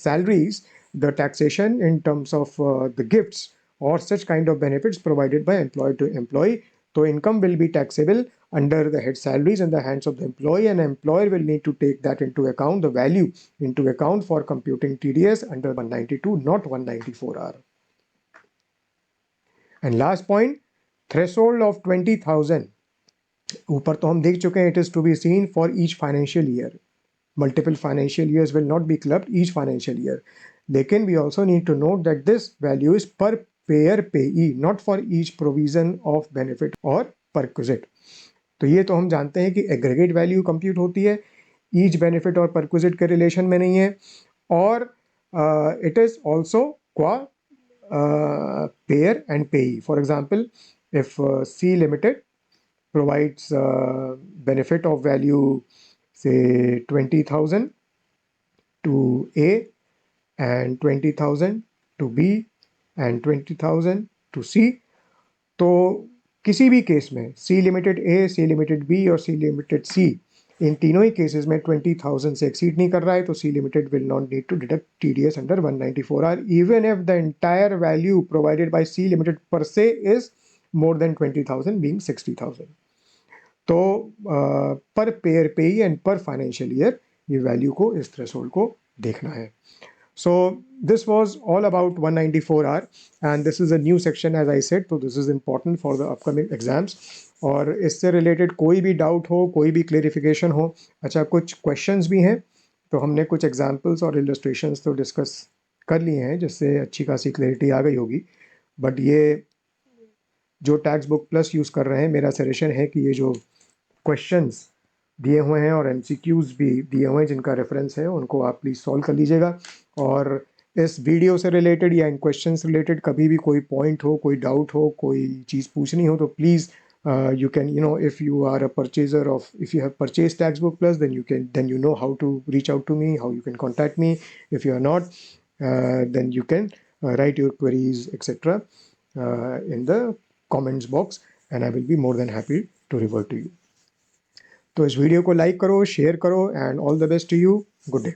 salaries the taxation in terms of the gifts or such kind of benefits provided by employer to employee. So income will be taxable under the head salaries in the hands of the employee, and employer will need to take that into account, the value into account for computing TDS under 192, not 194R. And last point, threshold of 20,000. ऊपर तो हम देख चुके हैं, it is to be seen for each financial year. Multiple financial years will not be clubbed each financial year. Lekin we also need to note that this value is per payer payee, not for each provision of benefit or perquisite. तो ये तो हम जानते हैं कि aggregate value compute होती है, each benefit और परक्विजिट के रिलेशन में नहीं है. और it is also qua payer and payee. For example, if C limited provides benefit of value say 20,000 to A and 20,000 to B and 20,000 to C. तो किसी भी केस में C limited A, C limited B और C limited C, इन तीनों ही cases में 20,000 से exceed नहीं कर रहा है तो C limited will not need to deduct TDS under 194R even if the entire value provided by C limited per se is more than 20,000 being 60,000. तो पर पेयर पेई एंड पर फाइनेंशियल ईयर ये वैल्यू को, इस थ्रेशोल्ड को देखना है. So this was all about 194R and this is a new section as I said. तो this is important for the upcoming exams. और इससे रिलेटेड कोई भी डाउट हो, कोई भी क्लेरिफिकेशन हो, अच्छा कुछ क्वेश्चंस भी हैं तो हमने कुछ एग्जाम्पल्स और इलस्ट्रेशंस तो डिस्कस कर लिए हैं जिससे अच्छी खासी क्लैरिटी आ गई होगी. बट ये जो टैक्स बुक प्लस यूज़ कर रहे हैं, मेरा सजेशन है कि ये जो क्वेश्चंस दिए हुए हैं और MCQs भी दिए हुए हैं जिनका रेफरेंस है, उनको आप प्लीज़ सॉल्व कर लीजिएगा. और इस वीडियो से रिलेटेड या इन क्वेश्चन से रिलेटेड कभी भी कोई पॉइंट हो, कोई डाउट हो, कोई चीज़ पूछनी हो तो please you can, if you are a purchaser of, if you have purchased tax book plus, then you know how to reach out to me, how you can contact me. If you are not, then you can write your queries etc. In the comments box and I will be more than happy to revert to you. तो इस video को like करो, share करो and all the best to you. Good day.